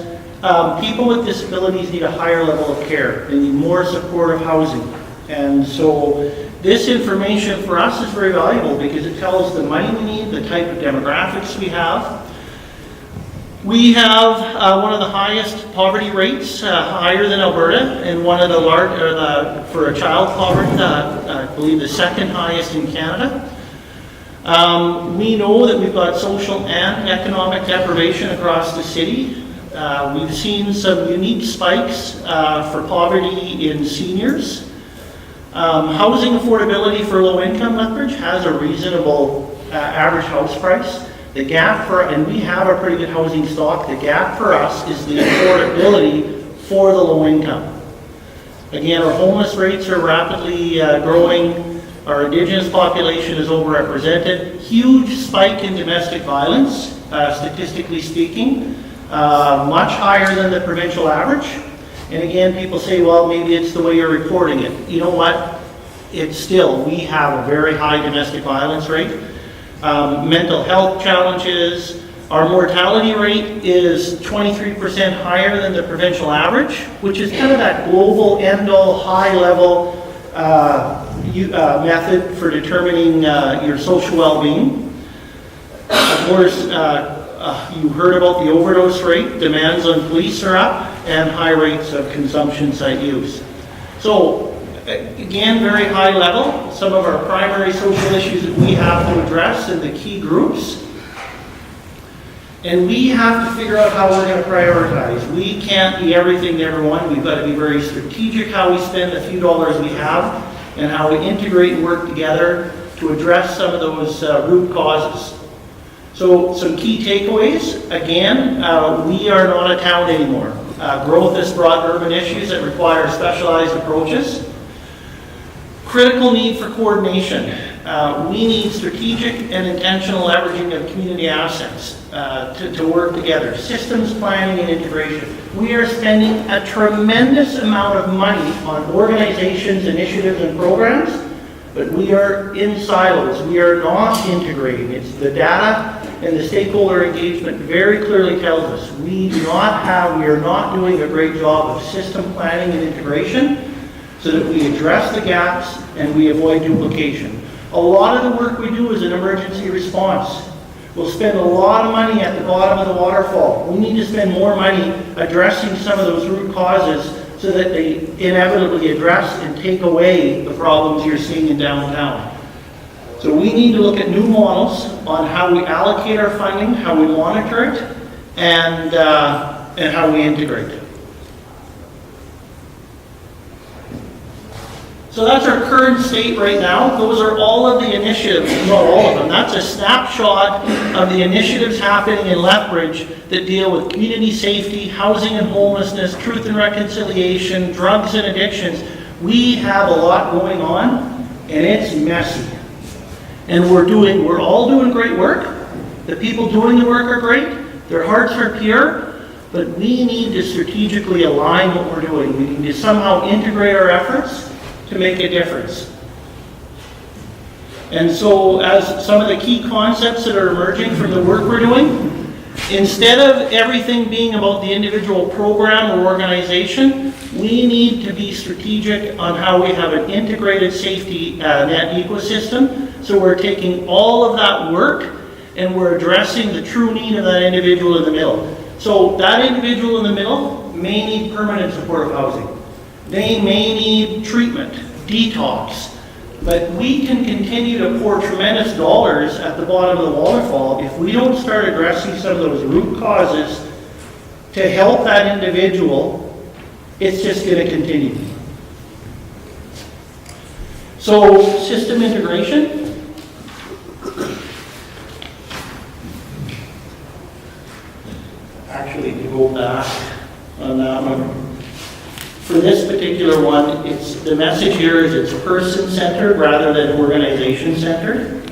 people with disabilities need a higher level of care. They need more supportive housing. And so this information for us is very valuable because it tells the money we need, the type of demographics we have. We have one of the highest poverty rates, higher than Alberta, and one of the for a child poverty, I believe the second highest in Canada. We know that we've got social and economic deprivation across the city. We've seen some unique spikes for poverty in seniors. Housing affordability for low-income Lethbridge has a reasonable average house price. The gap and we have a pretty good housing stock, the gap for us is the affordability for the low income. Again, our homeless rates are rapidly growing. Our Indigenous population is overrepresented. Huge spike in domestic violence, statistically speaking, much higher than the provincial average. And again, people say, well, maybe it's the way you're reporting it. You know what? We have a very high domestic violence rate. Mental health challenges. Our mortality rate is 23% higher than the provincial average, which is kind of that global end-all high-level method for determining your social well-being. Of course, you heard about the overdose rate. Demands on police are up, and high rates of consumption site use. So, again, very high level. Some of our primary social issues that we have to address in the key groups. And we have to figure out how we're going to prioritize. We can't be everything to everyone. We've got to be very strategic how we spend the few dollars we have and how we integrate and work together to address some of those root causes. So some key takeaways. Again, we are not a town anymore. Growth has brought urban issues that require specialized approaches. Critical need for coordination. We need strategic and intentional leveraging of community assets to work together. Systems planning and integration. We are spending a tremendous amount of money on organizations, initiatives, and programs, but we are in silos. We are not integrating. It's the data and the stakeholder engagement very clearly tells us we are not doing a great job of system planning and integration so that we address the gaps and we avoid duplication. A lot of the work we do is an emergency response. We'll spend a lot of money at the bottom of the waterfall. We need to spend more money addressing some of those root causes so that they inevitably address and take away the problems you're seeing in downtown. So we need to look at new models on how we allocate our funding, how we monitor it, and how we integrate. So that's our current state right now. Those are all of the initiatives, not all of them. That's a snapshot of the initiatives happening in Lethbridge that deal with community safety, housing and homelessness, truth and reconciliation, drugs and addictions. We have a lot going on, and it's messy. And we're all doing great work. The people doing the work are great. Their hearts are pure. But we need to strategically align what we're doing. We need to somehow integrate our efforts to make a difference. And so, as some of the key concepts that are emerging from the work we're doing, instead of everything being about the individual program or organization, we need to be strategic on how we have an integrated safety net ecosystem. So we're taking all of that work and we're addressing the true need of that individual in the middle. So that individual in the middle may need permanent supportive housing. They may need treatment, detox, but we can continue to pour tremendous dollars at the bottom of the waterfall if we don't start addressing some of those root causes to help that individual. It's just going to continue. So, system integration. Actually, to go back on that one. For this particular one, the message here is it's person-centered rather than organization-centered.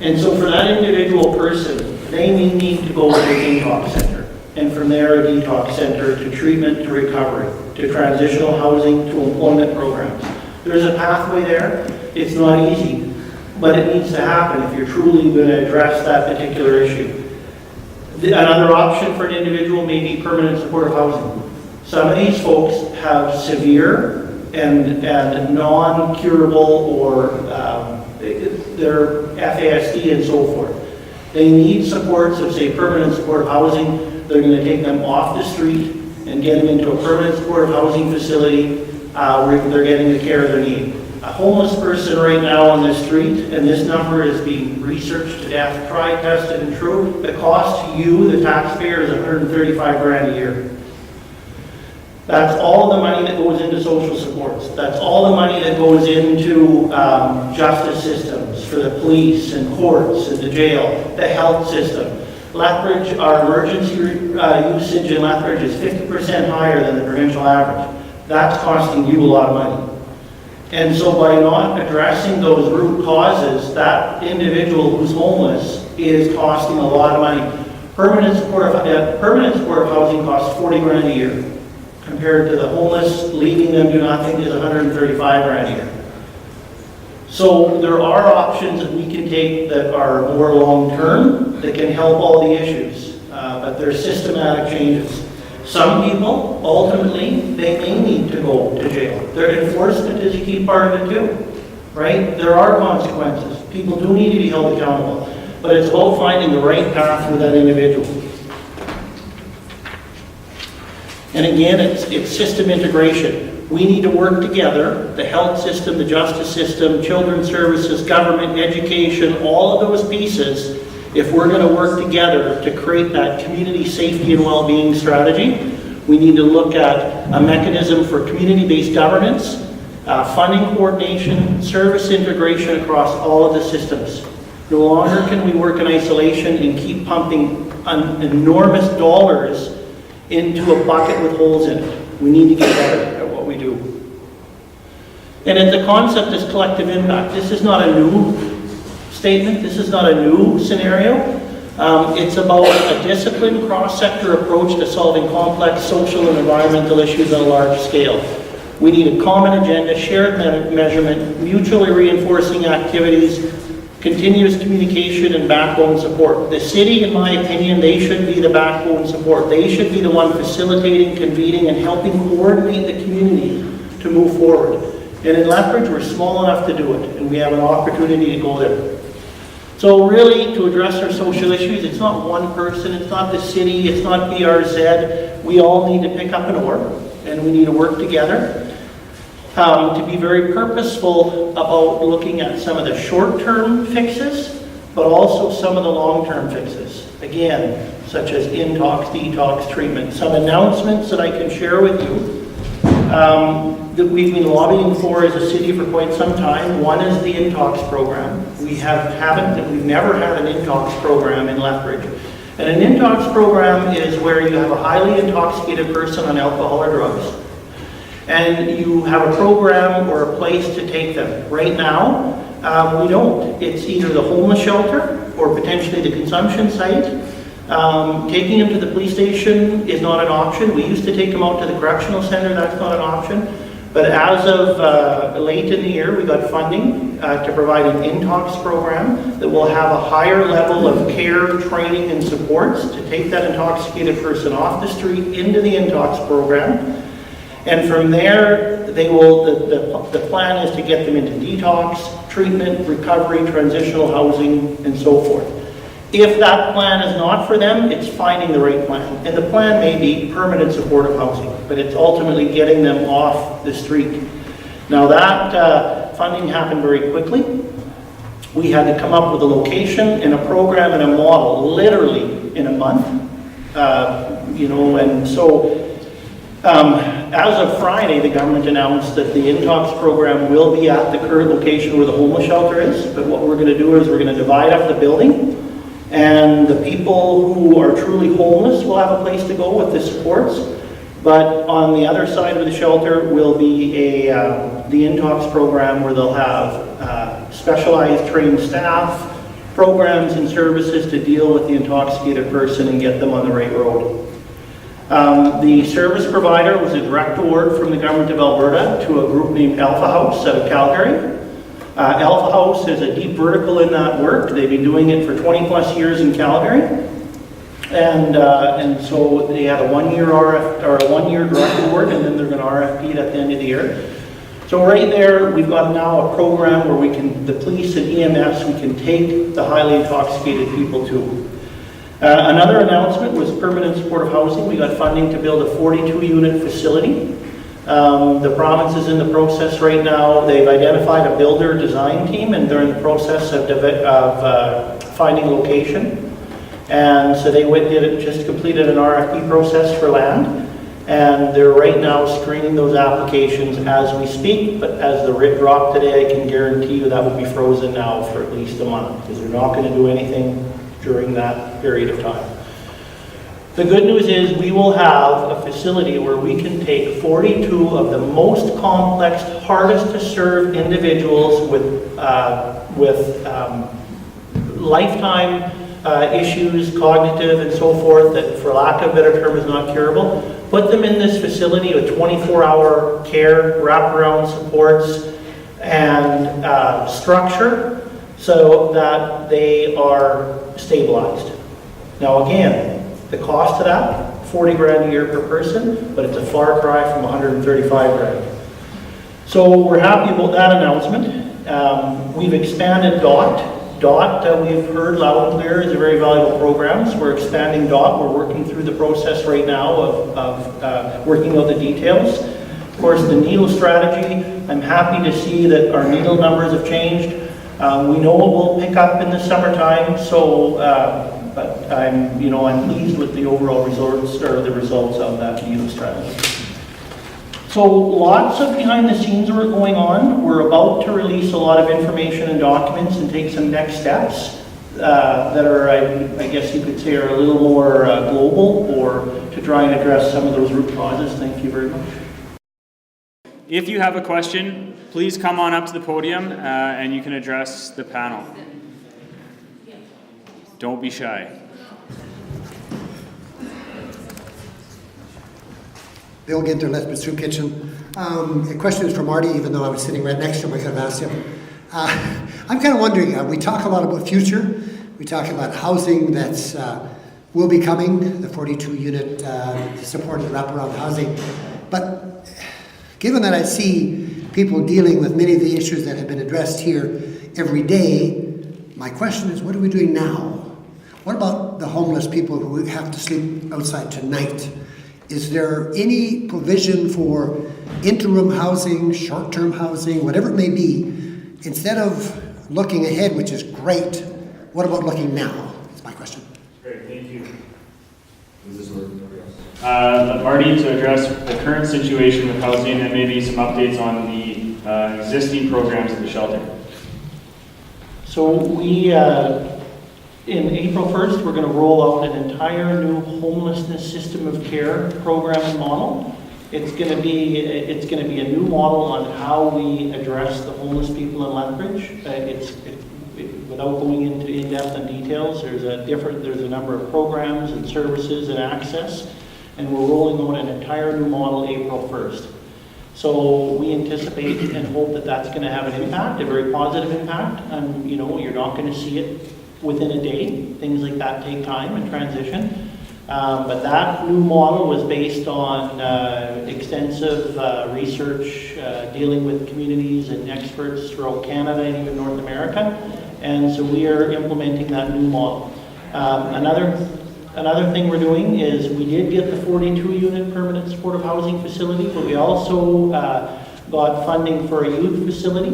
And so for that individual person, they may need to go to a detox center. And from there, a detox center to treatment to recovery, to transitional housing, to employment programs. There's a pathway there. It's not easy, but it needs to happen if you're truly going to address that particular issue. Another option for an individual may be permanent supportive housing. Some of these folks have severe and non-curable or their FASD and so forth. They need supports of, say, permanent supportive housing. They're going to take them off the street and get them into a permanent supportive housing facility where they're getting the care they need. A homeless person right now on the street, and this number is being researched to death, tried, tested, and true, the cost to you, the taxpayer, is $135,000 a year. That's all the money that goes into social supports. That's all the money that goes into justice systems for the police and courts and the jail, the health system. Lethbridge, our emergency usage in Lethbridge is 50% higher than the provincial average. That's costing you a lot of money. And so by not addressing those root causes, that individual who's homeless is costing a lot of money. Permanent supportive housing costs $40,000 a year. Compared to the homeless, leaving them to nothing is $135,000 a year. So there are options that we can take that are more long-term that can help all the issues, but they're systematic changes. Some people, ultimately, they may need to go to jail. Their enforcement is a key part of it too, right? There are consequences. People do need to be held accountable, but it's about finding the right path for that individual. And again, it's system integration. We need to work together, the health system, the justice system, children's services, government, education, all of those pieces. If we're going to work together to create that community safety and well-being strategy, we need to look at a mechanism for community-based governance, funding coordination, service integration across all of the systems. No longer can we work in isolation and keep pumping enormous dollars into a bucket with holes in it. We need to get better at what we do. And the concept is collective impact. This is not a new statement. This is not a new scenario. It's about a disciplined cross-sector approach to solving complex social and environmental issues on a large scale. We need a common agenda, shared measurement, mutually reinforcing activities, continuous communication, and backbone support. The city, in my opinion, they should be the backbone support. They should be the one facilitating, convening, and helping coordinate the community to move forward. And in Lethbridge, we're small enough to do it, and we have an opportunity to go there. So really, to address our social issues, it's not one person, it's not the city, it's not BRZ. We all need to pick up an oar, and we need to work together. To be very purposeful about looking at some of the short-term fixes, but also some of the long-term fixes. Again, such as intox, detox treatment. Some announcements that I can share with you that we've been lobbying for as a city for quite some time. One is the Intox program. We've never had an Intox program in Lethbridge. And an Intox program is where you have a highly intoxicated person on alcohol or drugs, and you have a program or a place to take them. Right now, we don't. It's either the homeless shelter or potentially the consumption site. Taking them to the police station is not an option. We used to take them out to the correctional center. That's not an option. But as of late in the year, we got funding to provide an Intox program that will have a higher level of care, training, and supports to take that intoxicated person off the street into the Intox program. And from there, the plan is to get them into detox, treatment, recovery, transitional housing, and so forth. If that plan is not for them, it's finding the right plan. And the plan may be permanent supportive housing, but it's ultimately getting them off the street. Now that funding happened very quickly. We had to come up with a location and a program and a model literally in a month. And so as of Friday, the government announced that the Intox program will be at the current location where the homeless shelter is. But what we're going to do is we're going to divide up the building. And the people who are truly homeless will have a place to go with the supports. But on the other side of the shelter will be the Intox program where they'll have specialized trained staff, programs and services to deal with the intoxicated person and get them on the right road. The service provider was a direct award from the Government of Alberta to a group named Alpha House out of Calgary. Alpha House is a deep vertical in that work. They've been doing it for 20 plus years in Calgary. And so they had a one-year direct award, and then they're going to RFP it at the end of the year. So right there, we've got now a program where the police and EMS, we can take the highly intoxicated people to. Another announcement was permanent supportive housing. We got funding to build a 42-unit facility. The province is in the process right now. They've identified a builder design team, and they're in the process of finding location. And so they just completed an RFP process for land, and they're right now screening those applications as we speak. But as the writ dropped today, I can guarantee you that will be frozen now for at least a month, because they're not going to do anything during that period of time. The good news is we will have a facility where we can take 42 of the most complex, hardest to serve individuals with lifetime issues, cognitive and so forth, that for lack of a better term is not curable. Put them in this facility with 24-hour care, wraparound supports, and structure so that they are stabilized. Now again, the cost of that, 40 grand a year per person, but it's a far cry from 135 grand. So we're happy about that announcement. We've expanded DOT. DOT, we've heard loud and clear, is a very valuable program. So we're expanding DOT. We're working through the process right now of working out the details. Of course, the needle strategy, I'm happy to see that our needle numbers have changed. We know it will pick up in the summertime, so but I'm pleased with the overall results of that needle strategy. So lots of behind the scenes work going on. We're about to release a lot of information and documents and take some next steps that are, I guess you could say, are a little more global, or to try and address some of those root causes. Thank you very much. If you have a question, please come on up to the podium and you can address the panel. Don't be shy. Bill Ginter, Lethbridge Soup Kitchen. The question is for Marty, even though I was sitting right next to him, I could have asked him. I'm kind of wondering, we talk a lot about future. We talk about housing that's will be coming, the 42-unit supported wraparound housing. But given that I see people dealing with many of the issues that have been addressed here every day, my question is, what are we doing now? What about the homeless people who have to sleep outside tonight? Is there any provision for interim housing, short-term housing, whatever it may be? Instead of looking ahead, which is great, what about looking now? That's my question. Great, thank you. Marty, to address the current situation with housing and maybe some updates on the existing programs at the shelter. So we, in April 1st, we're going to roll out an entire new homelessness system of care program and model. It's going to be a new model on how we address the homeless people in Lethbridge. Without going into in-depth and details, there's a number of programs and services and access, and we're rolling out an entire new model April 1st. So we anticipate and hope that that's going to have an impact, a very positive impact. And you know, you're not going to see it within a day. Things like that take time and transition. But that new model was based on extensive research, dealing with communities and experts throughout Canada and even North America. And so we are implementing that new model. Another thing we're doing is we did get the 42-unit permanent supportive housing facility, but we also got funding for a youth facility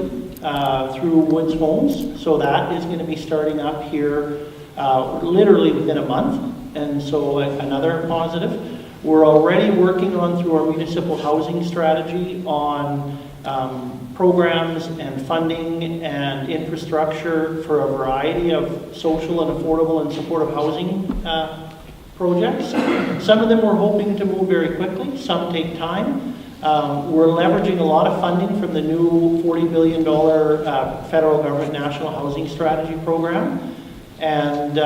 through Woods Homes. So that is going to be starting up here literally within a month. And so another positive. We're already working on, through our municipal housing strategy, on programs and funding and infrastructure for a variety of social and affordable and supportive housing projects. Some of them we're hoping to move very quickly, some take time. We're leveraging a lot of funding from the new $40 billion federal government national housing strategy program. And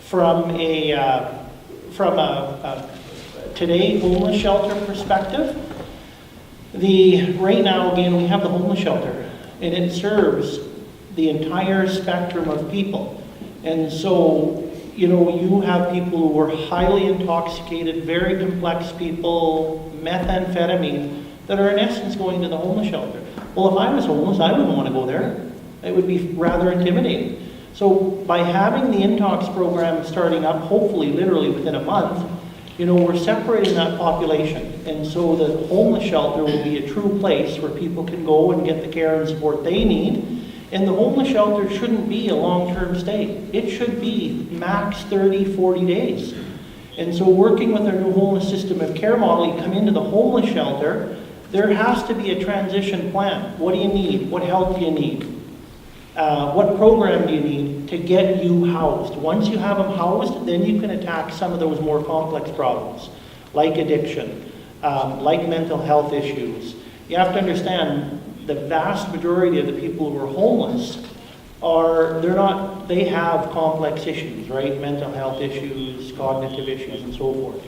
from a today homeless shelter perspective, right now, again, we have the homeless shelter, and it serves the entire spectrum of people. And so, you know, you have people who are highly intoxicated, very complex people, methamphetamine, that are in essence going to the homeless shelter. Well, if I was homeless, I wouldn't want to go there. It would be rather intimidating. So by having the Intox program starting up, hopefully literally within a month, you know, we're separating that population. And so the homeless shelter will be a true place where people can go and get the care and support they need. And the homeless shelter shouldn't be a long-term stay. It should be max 30, 40 days. And so working with our new homeless system of care model, you come into the homeless shelter, there has to be a transition plan. What do you need? What help do you need? What program do you need to get you housed? Once you have them housed, then you can attack some of those more complex problems, like addiction, like mental health issues. You have to understand the vast majority of the people who are homeless they have complex issues, right? Mental health issues, cognitive issues, and so forth.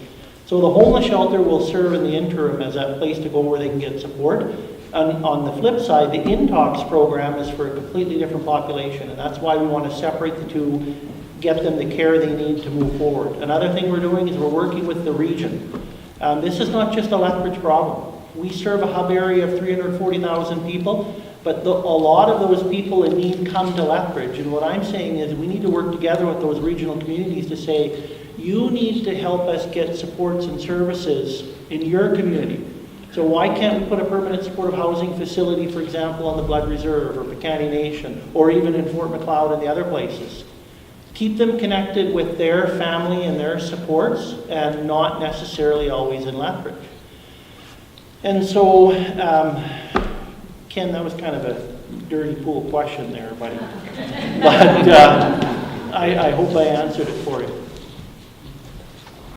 So the homeless shelter will serve in the interim as that place to go where they can get support. And on the flip side, the Intox program is for a completely different population, and that's why we want to separate the two, get them the care they need to move forward. Another thing we're doing is we're working with the region. This is not just a Lethbridge problem. We serve a hub area of 340,000 people, but a lot of those people in need come to Lethbridge. And what I'm saying is we need to work together with those regional communities to say, you need to help us get supports and services in your community. So why can't we put a permanent supportive housing facility, for example, on the Blood Reserve or Picanny Nation, or even in Fort Macleod and the other places? Keep them connected with their family and their supports, and not necessarily always in Lethbridge. And so, Ken, that was kind of a dirty pool question there, buddy. But I hope I answered it for you.